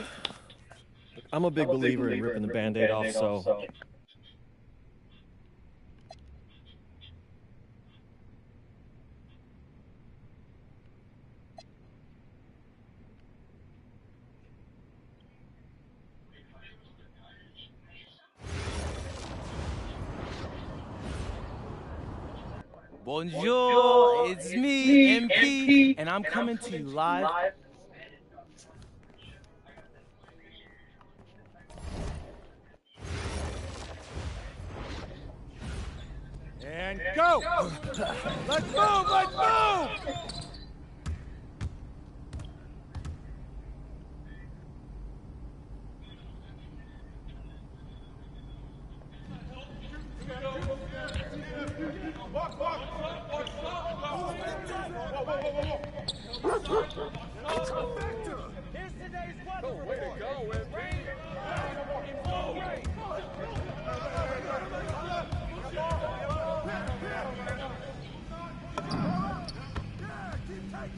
I'm a big believer in ripping the Band-Aid off, so... Bonjour, it's me, MP, and I'm coming to you live. And go! Let's move, let's move! Here's today's weather report. Way to go, MP. Keep tight.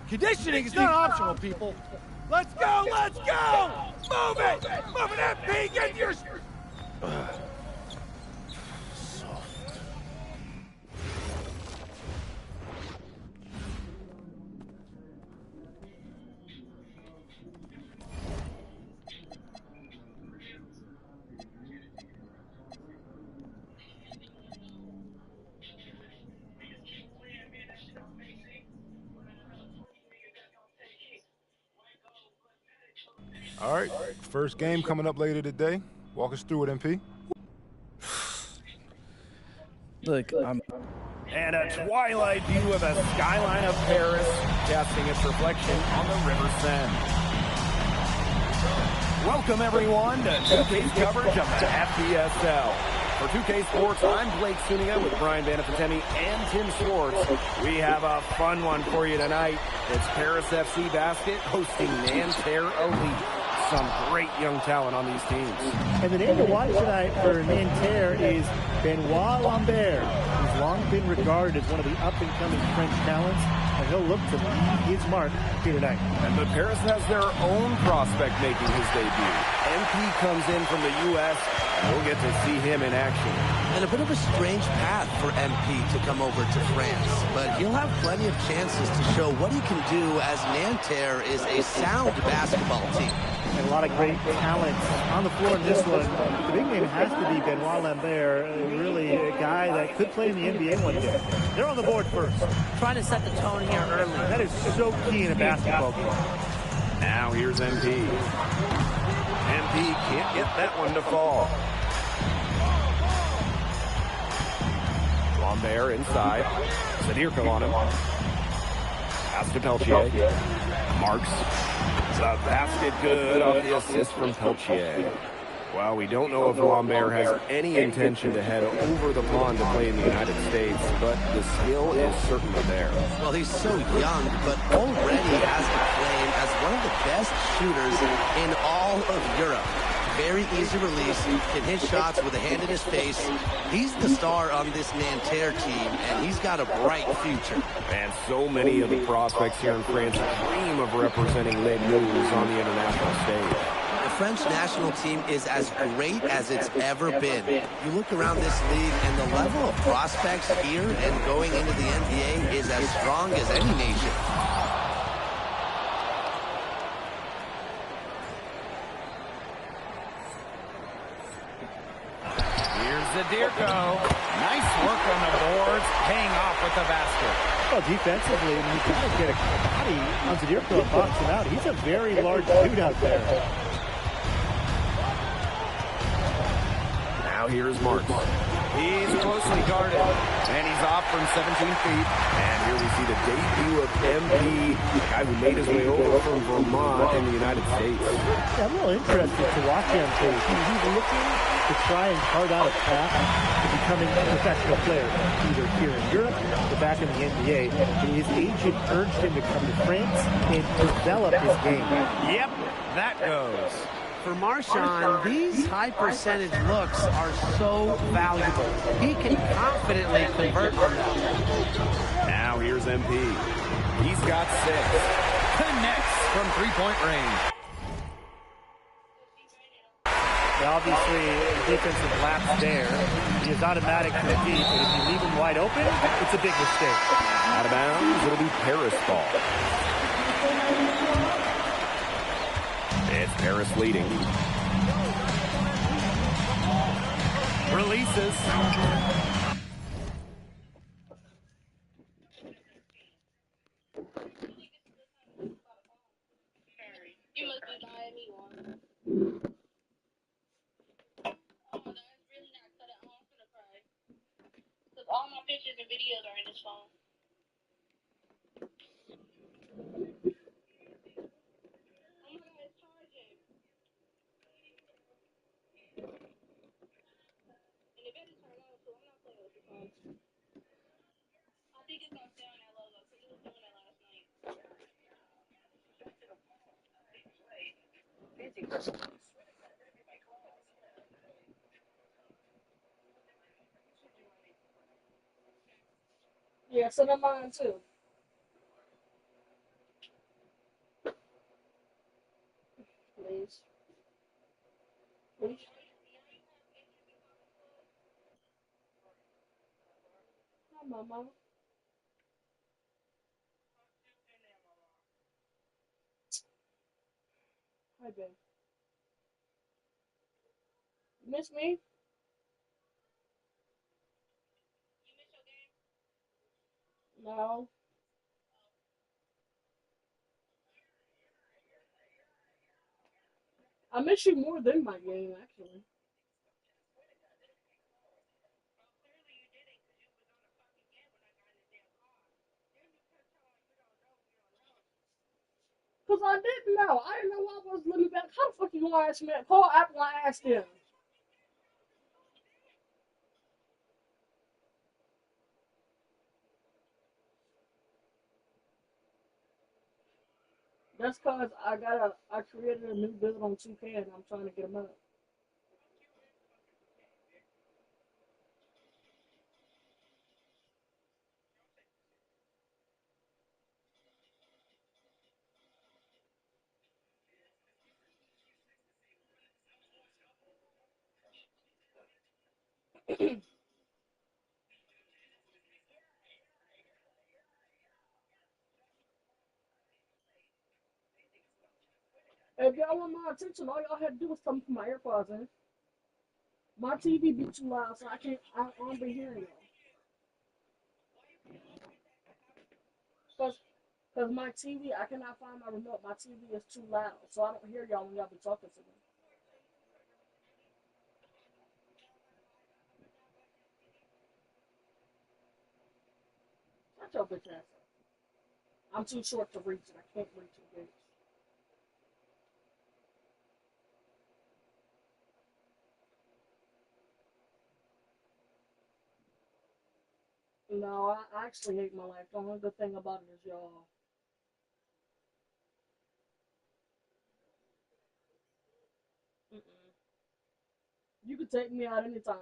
Conditioning is not optional, people. Let's go! Let's go! Move it! Move it, MP! Get your... All right, first game coming up later today. Walk us through it, MP. Look, I'm... And a twilight view of the skyline of Paris, casting its reflection on the River Seine. Welcome, everyone, to 2K's coverage of the FPSL. For 2K Sports, I'm Blake Za'Nyia with Brian Vanafantemi and Tim Schwartz. We have a fun one for you tonight. It's Paris FC Basket hosting Nanterre Elite. Some great young talent on these teams. And the name to watch tonight for Nanterre is Benoit Lambert, who's long been regarded as one of the up-and-coming French talents, and he'll look to leave his mark here tonight. But Paris has their own prospect making his debut. MP comes in from the U.S., and we'll get to see him in action. And a bit of a strange path for MP to come over to France, but he'll have plenty of chances to show what he can do, as Nanterre is a sound basketball team. And a lot of great talent on the floor in this one. The big name has to be Benoit Lambert, really a guy that could play in the NBA one day. They're on the board first. Trying to set the tone here early. That is so key in a basketball game. Now here's MP. MP can't get that one to fall. Lambert inside. Zadirka on him. Pass to Peltier. Marks. The basket good off the assist from Peltier. Well, we don't know if Lambert has any intention to head over the pond to play in the United States, but the skill is certainly there. Well, he's so young, but already has the claim as one of the best shooters in all of Europe. Very easy release, can hit shots with a hand in his face. He's the star on this Nanterre team, and he's got a bright future. And so many of the prospects here in France dream of representing Les Bleus on the international stage. The French national team is as great as it's ever been. You look around this league, and the level of prospects here and going into the NBA is as strong as any nation. Zadirko, nice work on the boards, paying off with the basket. Well, defensively, I mean, you got to get a body on Zadirko and box him out. He's a very large dude out there. Now here's Marks. He's closely guarded, and he's off from 17 feet. And here we see the debut of MP, the guy who made his way over from Vermont in the United States. Yeah, I'm real interested to watch MP. He's looking to try and carve out a path to becoming a professional player, either here in Europe or back in the NBA. And his agent urged him to come to France and develop his game. Yep, that goes. For Marshawn, these high-percentage looks are so valuable. He can confidently convert on them. Now here's MP. He's got 6. Connects from three-point range. Well, obviously, defensive lapse there. He is automatic to the deep, but if you leave him wide open, it's a big mistake. Out of bounds, it'll be Paris ball. It's Paris leading. Releases. You must be buying me one. Oh, that's really not cut out. I'm gonna cry. Because all my pictures and videos are in this phone. Yeah, so I'm mine too. Please. Please. Hi, Mama. Hi, babe. You miss me? No. I miss you more than my game, actually. Because I didn't know. I didn't know I was living back. How the fuck you gonna ask me that? Paul after I asked him. That's because I created a new build on 2K and I'm trying to get them up. If y'all want my attention, all y'all had to do was come put my AirPods in. My TV be too loud, so I don't be hearing y'all. Because my TV, I cannot find my remote. My TV is too loud, so I don't hear y'all when y'all be talking to me. Shut your bitch ass up. I'm too short to reach it. I can't reach it, bitch. No, I actually hate my life. The only good thing about it is y'all. Mm-mm. You could take me out anytime.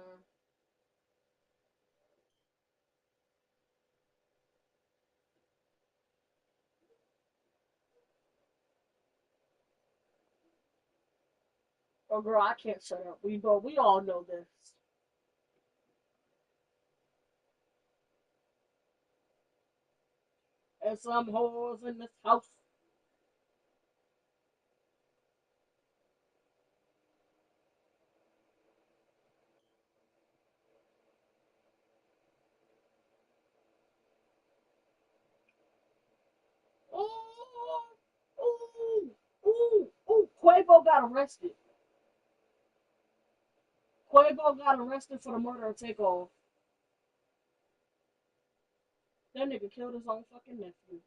Oh, girl, I can't shut up. We all know this. And some whores in this house. Oh, ooh, ooh, ooh. Quavo got arrested. Quavo got arrested for the murder of Takeoff. That nigga killed his own fucking nephew.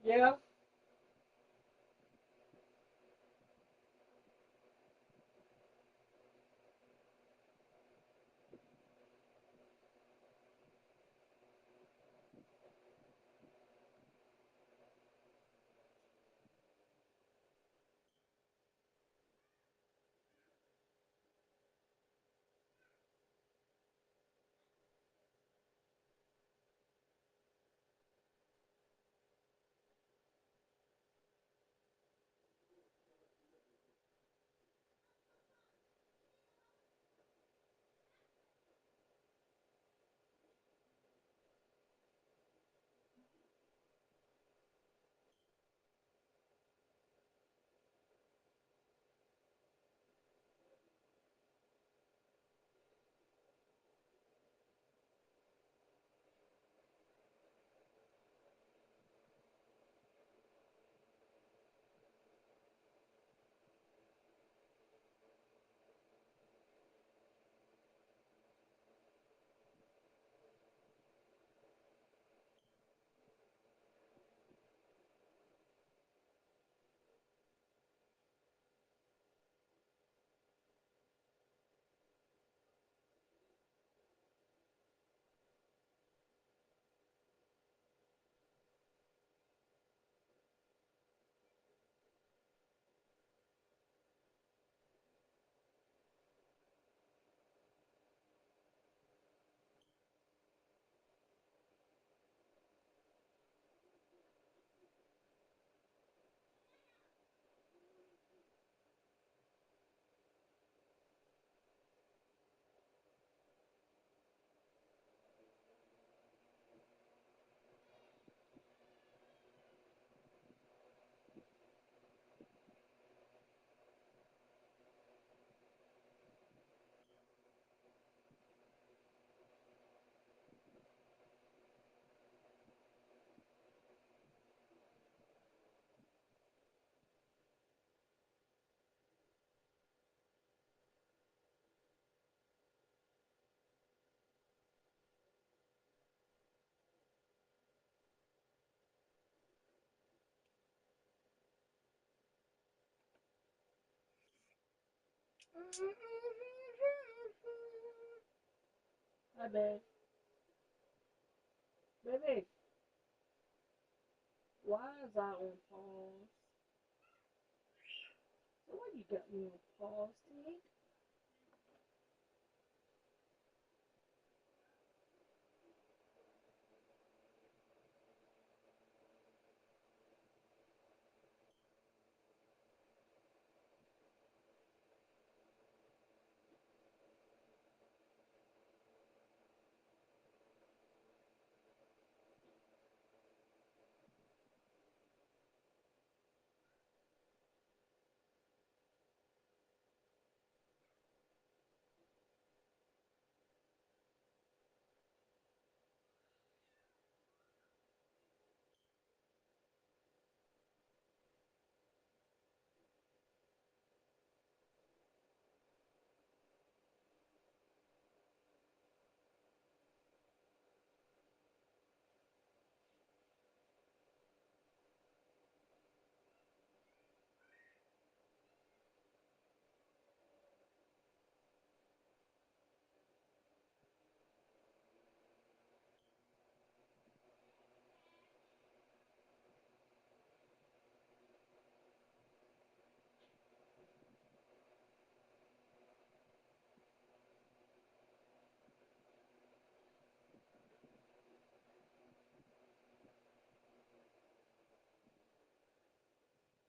Yeah. Hi, babe. Baby, why is I on pause? Why you got me on pause, Nick?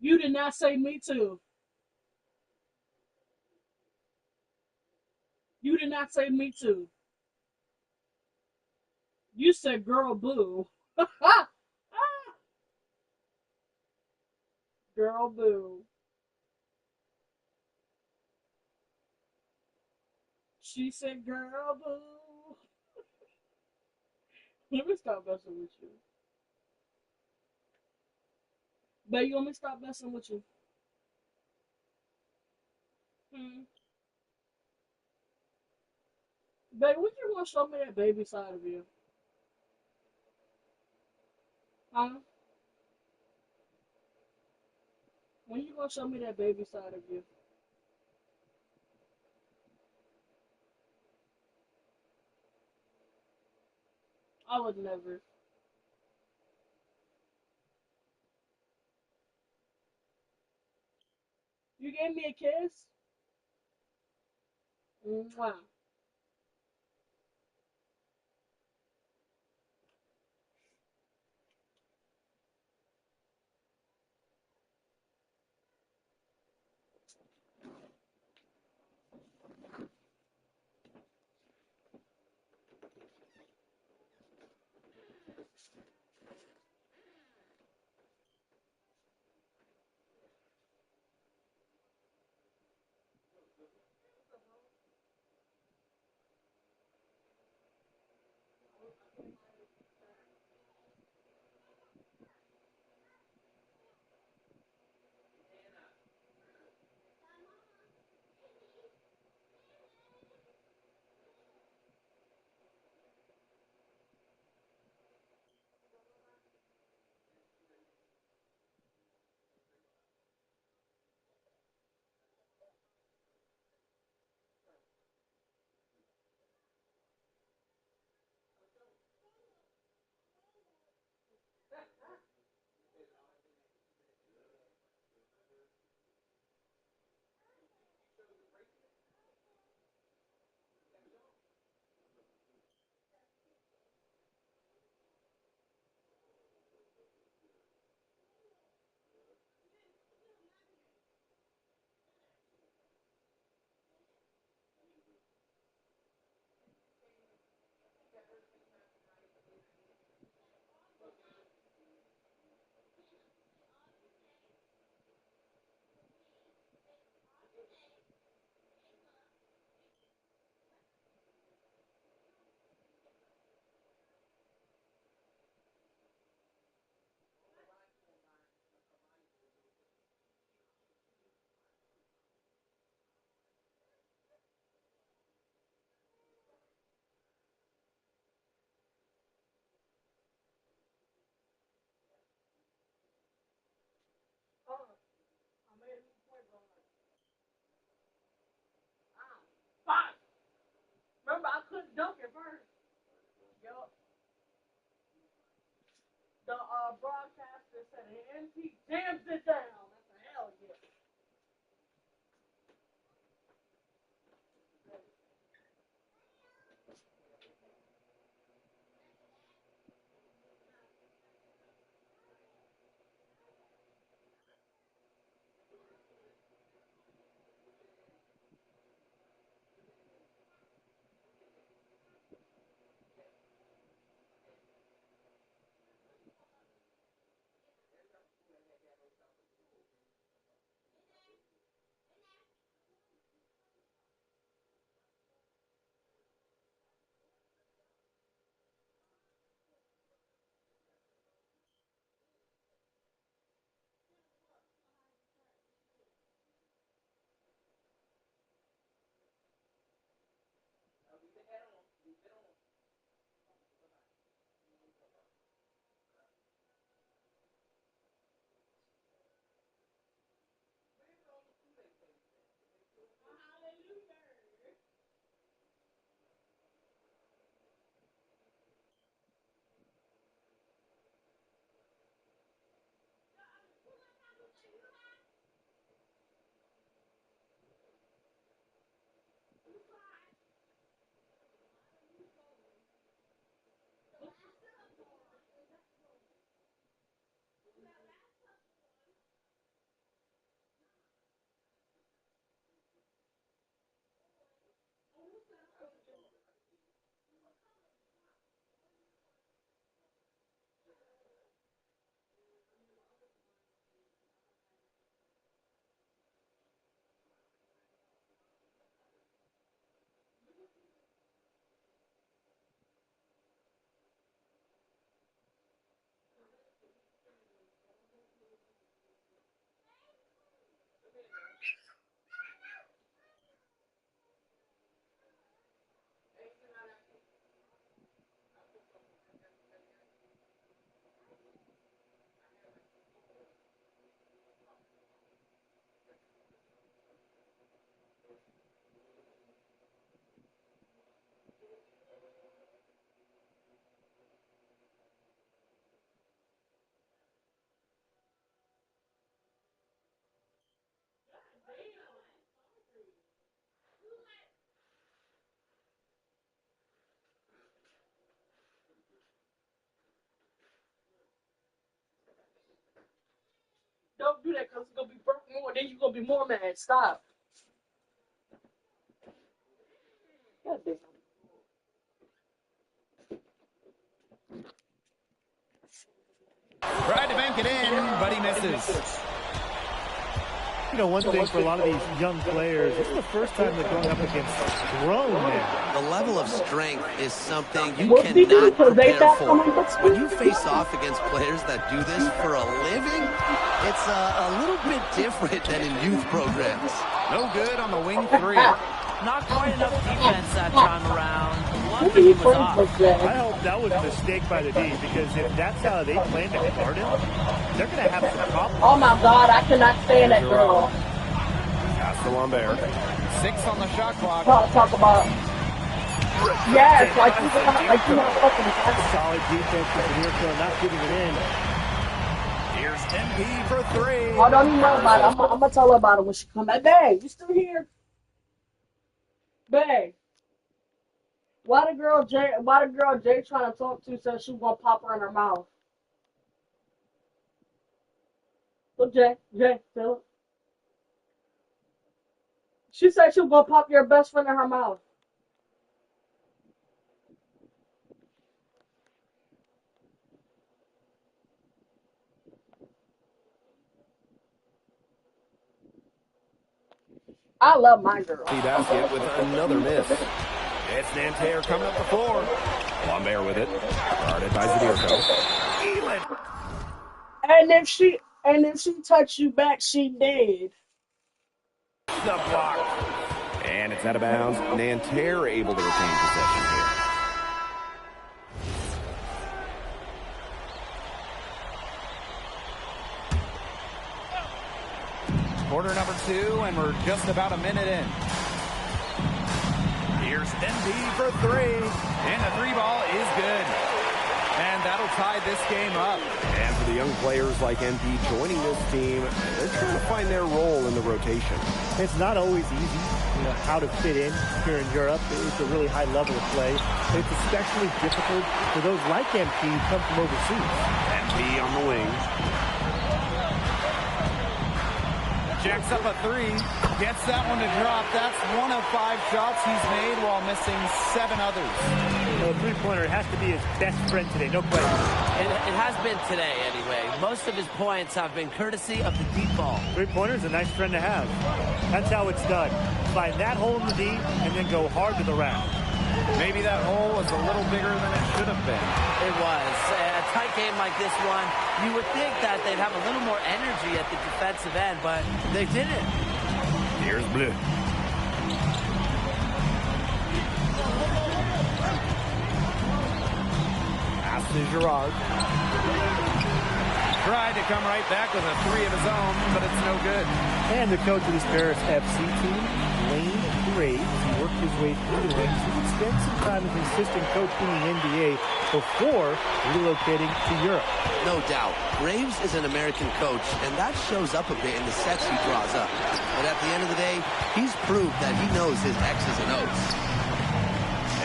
You did not say me too. You did not say me too. You said girl boo. Girl boo. She said girl boo. Let me stop messing with you. Babe, you want me to stop messing with you? Hmm. Babe, when you want to show me that baby side of you? Huh? When you gonna show me that baby side of you? I would never. You gave me a kiss? Mwah. Fuck! Remember, I couldn't dunk it first. Yup. The broadcaster said it, and he jams it down. That's a hell yeah. that because it's gonna be broke more. Then you're gonna be more mad. Stop. God damn. Tried to bank it in, but he misses. You know, one thing for a lot of these young players, this is the first time they're going up against grown men. The level of strength is something you cannot prepare for. When you face off against players that do this for a living, it's a little bit different than in youth programs. No good on the wing three. Not quite enough defense that time around. One team was off. I hope that was a mistake by the D, because if that's how they plan to guard him, they're going to have some problems. Oh my God, I cannot stand that girl. Pass to Lambert. 6 on the shot clock. Talk about. Yes, like you not fucking. Solid defense with Za'Nyia not getting it in. Here's MP for 3. Oh, don't even know about it. I'm gonna tell her about it when she come back. Babe, you still here? Babe, why the girl Jay trying to talk to said she was gonna pop her in her mouth? Look, Jay, tell her. She said she was gonna pop your best friend in her mouth. I love my girl. See basket with another miss. It's Nanterre coming up the floor. Lambert with it. Guarded by Za'Nyia. And if she touched you back, she did. The block. And it's out of bounds. Nanterre able to retain possession here. Quarter number 2, and we're just about a minute in. Here's MP for 3, and the 3 ball is good. And that'll tie this game up. And for the young players like MP joining this team, they're trying to find their role in the rotation. It's not always easy, how to fit in here in Europe. It's a really high level of play. It's especially difficult for those like MP who come from overseas. MP on the wing. Jacks up a 3, gets that one to drop. That's 1 of 5 shots he's made while missing 7 others. A three-pointer has to be his best friend today, no question. It has been today, anyway. Most of his points have been courtesy of the deep ball. Three-pointer's a nice friend to have. That's how it's done. Find that hole in the D and then go hard to the rack. Maybe that hole was a little bigger than it should have been. It was. A tight game like this one, you would think that they'd have a little more energy at the defensive end, but they didn't. Here's Bleu. Pass to Girard. Tried to come right back with a 3 of his own, but it's no good. And the coach of this Paris FC team, Lane Graves, he worked his way through the ranks. He would spend some time as an assistant coach in the NBA before relocating to Europe. No doubt. Graves is an American coach, and that shows up a bit in the sets he draws up. But at the end of the day, he's proved that he knows his X's and O's.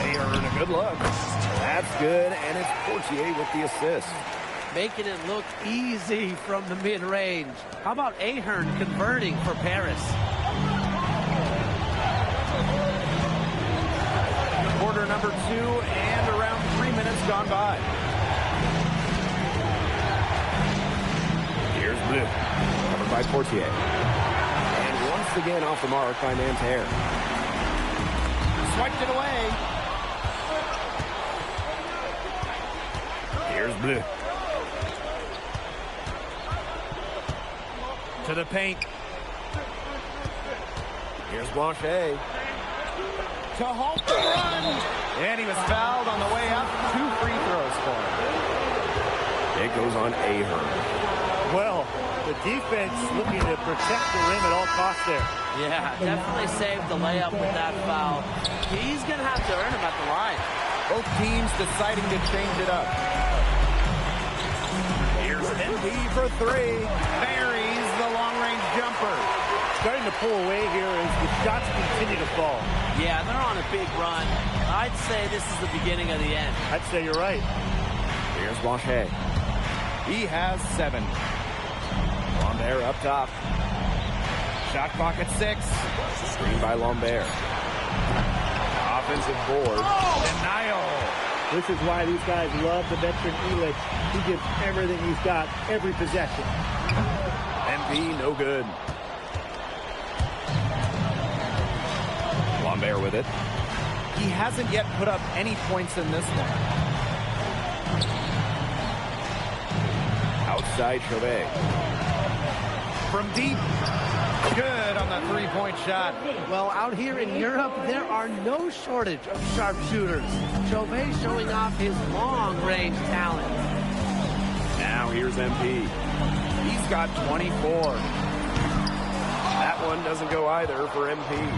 They earn a good look. That's good, and it's Portier with the assist. Making it look easy from the mid-range. How about Ahern converting for Paris? Quarter number 2 and around 3 minutes gone by. Here's Bleu. Covered by Portier. And once again off the mark by Nanterre. Swiped it away. Here's Bleu. To the paint. Here's Blanchet. To halt the run. And he was fouled on the way up. 2 free throws for him. It goes on Ahern. Well, the defense looking to protect the rim at all costs there. Yeah, definitely saved the layup with that foul. He's going to have to earn him at the line. Both teams deciding to change it up. Here's MP for 3. Buries the long-range jumper. Starting to pull away here as the shots continue to fall. Yeah, they're on a big run. I'd say this is the beginning of the end. I'd say you're right. Here's Blanchet. He has 7. Lambert up top. Shot clock at 6. Screen by Lambert. Offensive board. Denial. This is why these guys love the veteran Elich. He gives everything he's got, every possession. MP, no good. Lambert with it. He hasn't yet put up any points in this one. Outside Chauvet. From deep. Good on the three-point shot. Well, out here in Europe, there are no shortage of sharpshooters. Chauvet showing off his long-range talent. Now here's MP. He's got 24. That one doesn't go either for MP.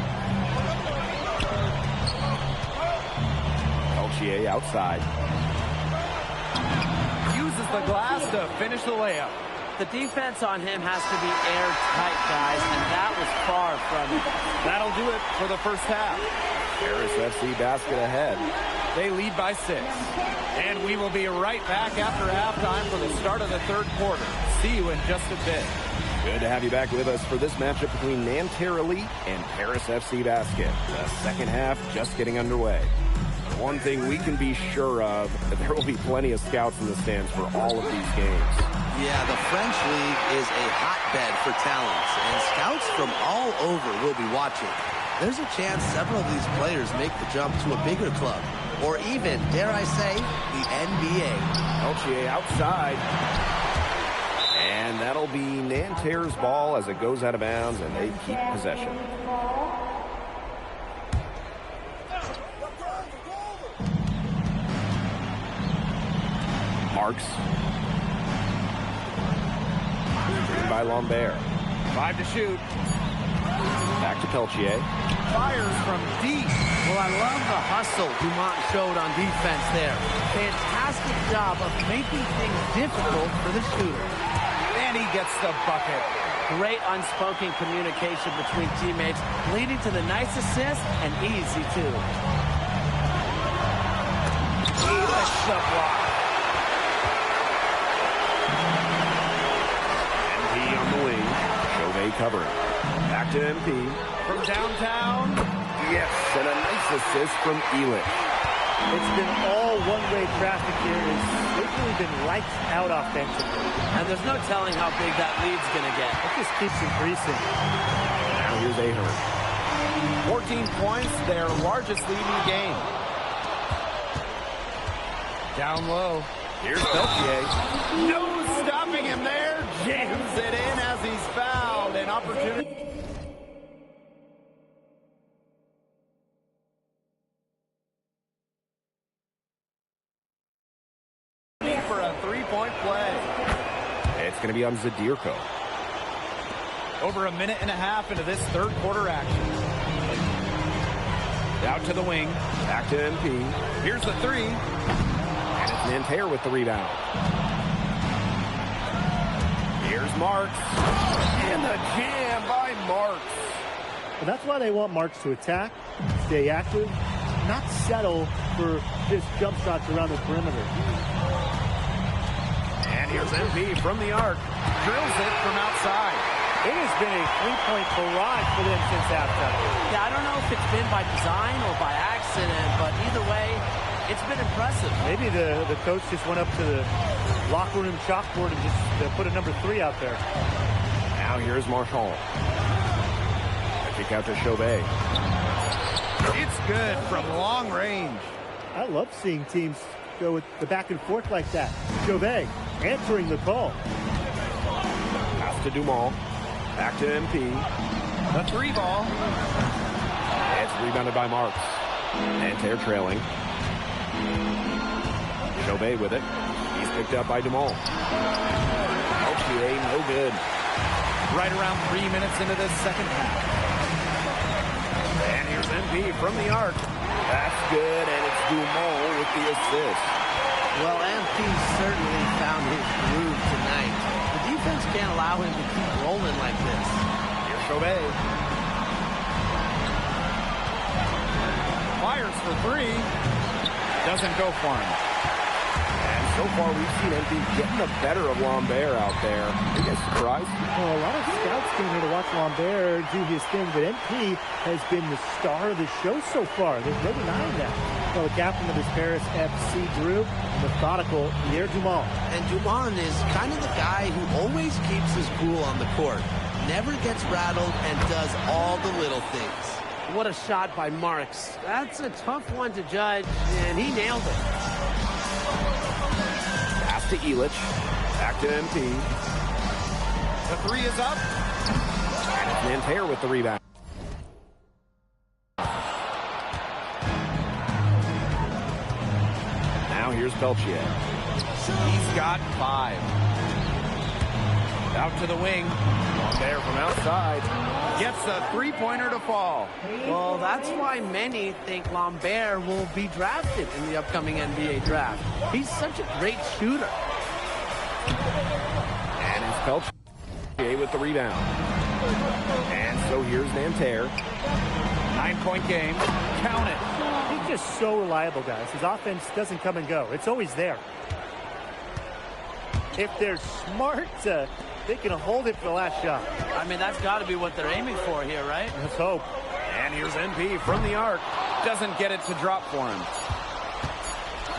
Peltier outside. Uses the glass to finish the layup. The defense on him has to be airtight, guys, and that was far from it. That'll do it for the first half. Paris FC basket ahead. They lead by 6. And we will be right back after halftime for the start of the third quarter. See you in just a bit. Good to have you back with us for this matchup between Nanterre Elite and Paris FC Basket. The second half just getting underway. One thing we can be sure of, that there will be plenty of scouts in the stands for all of these games. Yeah, the French league is a hotbed for talents, and scouts from all over will be watching. There's a chance several of these players make the jump to a bigger club, or even, dare I say, the NBA. Peltier outside. And that'll be Nanterre's ball as it goes out of bounds, and they keep possession. Marks. Driven by Lambert. 5 to shoot. Back to Peltier. Fires from deep. Well, I love the hustle Dumont showed on defense there. Fantastic job of making things difficult for the shooter. And he gets the bucket. Great unspoken communication between teammates, leading to the nice assist and easy, too. Elich the block. MP on the wing. Chauvet covering. Back to MP. From downtown. Yes, and a nice assist from Elich. It's been all one-way traffic here. It's really been lights out offensively. And there's no telling how big that lead's going to get. It just keeps increasing. Now here's Ahern. 14 points, their largest lead in the game. Down low. Here's Peltier. No stopping him there. Jams it in as he's fouled. An opportunity. For a three-point play. It's going to be on Zadirko. Over a minute and a half into this third quarter action. Out to the wing. Back to MP. Here's the three. And it's Nanterre with the rebound. Here's Marks. And the jam by Marks. And that's why they want Marks to attack, stay active, not settle for just jump shots around the perimeter. And here's MP from the arc. Drills it from outside. It has been a three-point barrage for them since halftime. Yeah, I don't know if it's been by design or by accident, but either way, it's been impressive. Maybe the coach just went up to the locker room chalkboard and just put a number 3 out there. Now here's Marchand. A kick out to Chauvet. It's good from long range. I love seeing teams go with the back and forth like that. Chauvet answering the call. Pass to Dumont. Back to MP. The three ball. It's rebounded by Marks. Nanterre trailing. Chauvet with it. He's picked up by Dumont. Peltier, no good. Right around 3 minutes into this second half. And here's MP from the arc. That's good, and it's Dumont with the assist. Well, MP certainly found his groove tonight. The defense can't allow him to keep rolling like this. Here's Chauvet. Fires for three. Doesn't go for him. And So far, we've seen MP getting the better of Lambert out there. Are you guys surprised? Well, a lot of scouts came here to watch Lambert do his thing, but MP has been the star of the show so far. There's no denying that. Well, the captain of this Paris FC group, methodical Pierre Dumont. And Dumont is kind of the guy who always keeps his cool on the court. Never gets rattled and does all the little things. What a shot by Marks. That's a tough one to judge, and he nailed it. Pass to Illich. Back to MP. The three is up. And it's Nanterre with the rebound. Now here's Peltier. He's got 5. Out to the wing. Lambert from outside. Gets the three-pointer to fall. Well, that's why many think Lambert will be drafted in the upcoming NBA draft. He's such a great shooter. And it's Peltier with the rebound. And so here's Nanterre. 9-point game. Count it. He's just so reliable, guys. His offense doesn't come and go. It's always there. If they're smart, they can hold it for the last shot. I mean, that's got to be what they're aiming for here, right? Let's hope. And here's NP from the arc. Doesn't get it to drop for him.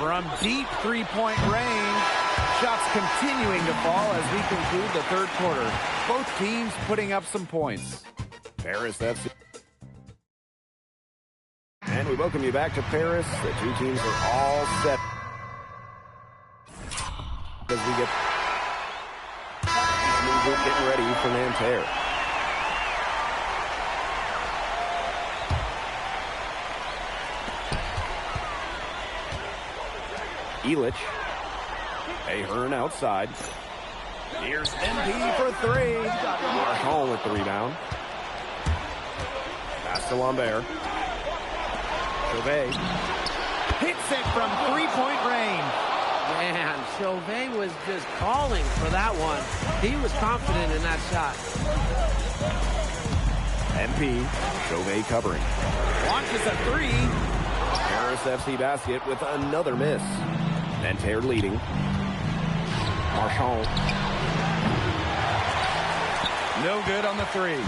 From deep three-point range, shots continuing to fall as we conclude the third quarter. Both teams putting up some points. Paris FC. And we welcome you back to Paris. The two teams are all set. As we get getting ready for Nanterre. Illich. Ahern outside. Here's MP for 3. Marchand with the rebound. Pass to Lambert. Chauvet. Hits it from three-point range. Man, Chauvet was just calling for that one. He was confident in that shot. MP. Chauvet covering. Launches a 3. Paris FC basket with another miss. Nanterre leading. Marchand. No good on the 3.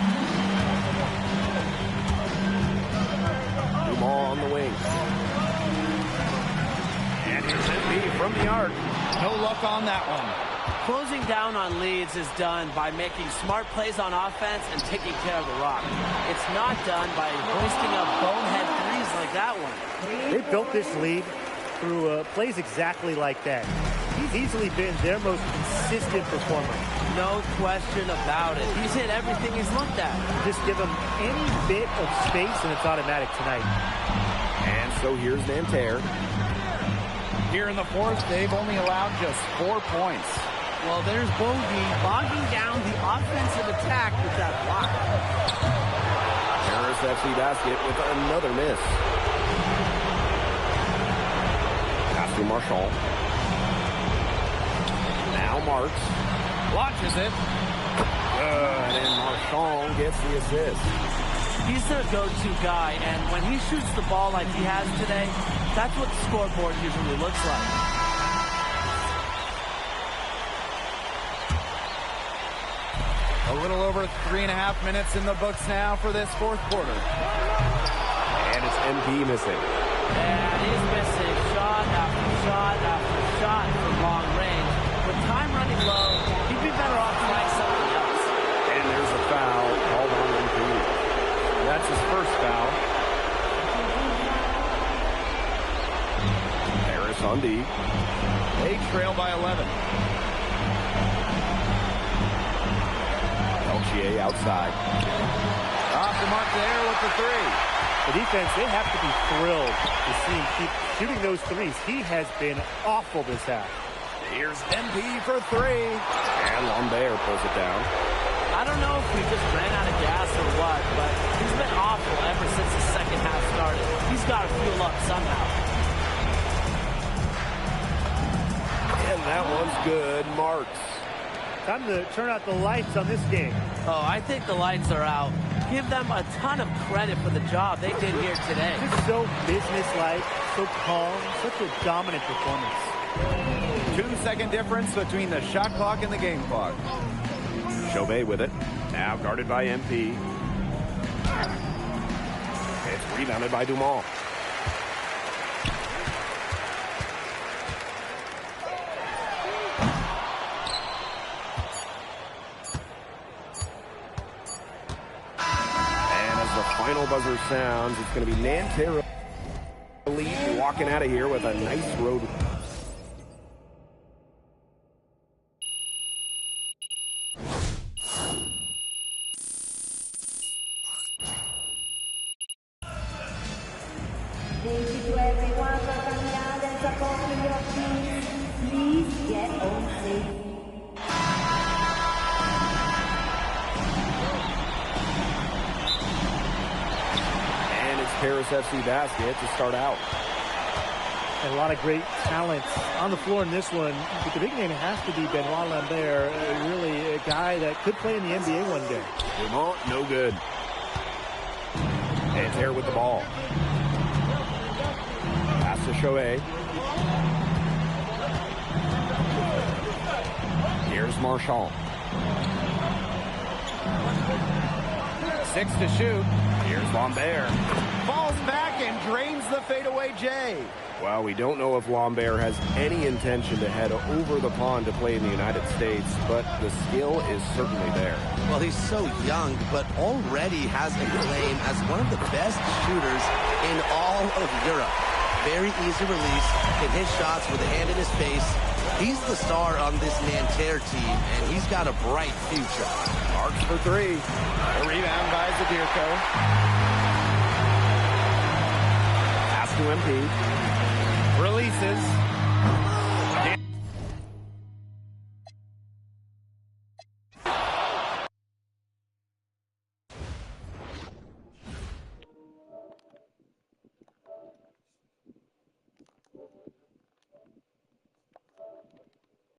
Dumont on the wing. And here's MP from the arc. No luck on that one. Closing down on leads is done by making smart plays on offense and taking care of the rock. It's not done by hoisting up bonehead threes like that one. They built this lead through plays exactly like that. He's easily been their most consistent performer. No question about it. He's hit everything he's looked at. Just give him any bit of space and it's automatic tonight. And so here's Nanterre. Here in the fourth, they've only allowed just 4 points. Well, there's Bogey bogging down the offensive attack with that block. Paris FC basket with another miss. Pass to Marchand. Now Marks. Launches it. Good, and Marchand gets the assist. He's their go-to guy, and when he shoots the ball like he has today, that's what the scoreboard usually looks like. A little over 3.5 minutes in the books now for this fourth quarter. And it's MP missing. And he's missing shot after shot after shot from long range. With time running low, he'd be better off trying something else. And there's a foul called on MP. That's his first foul. Paris on D. They trail by 11. Peltier outside. Off the mark there with the 3. The defense, they have to be thrilled to see him keep shooting those threes. He has been awful this half. Here's MP for 3. And Lambert pulls it down. I don't know if we just ran out of gas or what, but he's been awful ever since the second half started. He's got to fuel up somehow. And that one's good. Marks. Time to turn out the lights on this game. Oh, I think the lights are out. Give them a ton of credit for the job they did here today. Just so businesslike, so calm, such a dominant performance. 2-second difference between the shot clock and the game clock. Chauvet with it. Now guarded by MP. It's rebounded by Dumont. And as the final buzzer sounds, it's going to be Nanterre Elite walking out of here with a nice road. Thank you to everyone for coming out and supporting your teams. Please get home safe. And it's Paris FC basket to start out. And a lot of great talent on the floor in this one. But the big name has to be Benoit Lambert, really a guy that could play in the NBA one day. Dumont, no good. And Terre with the ball. Pass to Chauvet. Here's Marchand. 6 to shoot. Here's Lambert. Falls back and drains the fadeaway J. Well, we don't know if Lambert has any intention to head over the pond to play in the United States, but the skill is certainly there. Well, he's so young, but already has a claim as one of the best shooters in all of Europe. Very easy release, can hit shots with a hand in his face. He's the star on this Nanterre team, and he's got a bright future. Marks for three. A rebound by Zadirko. Pass to MP. Releases.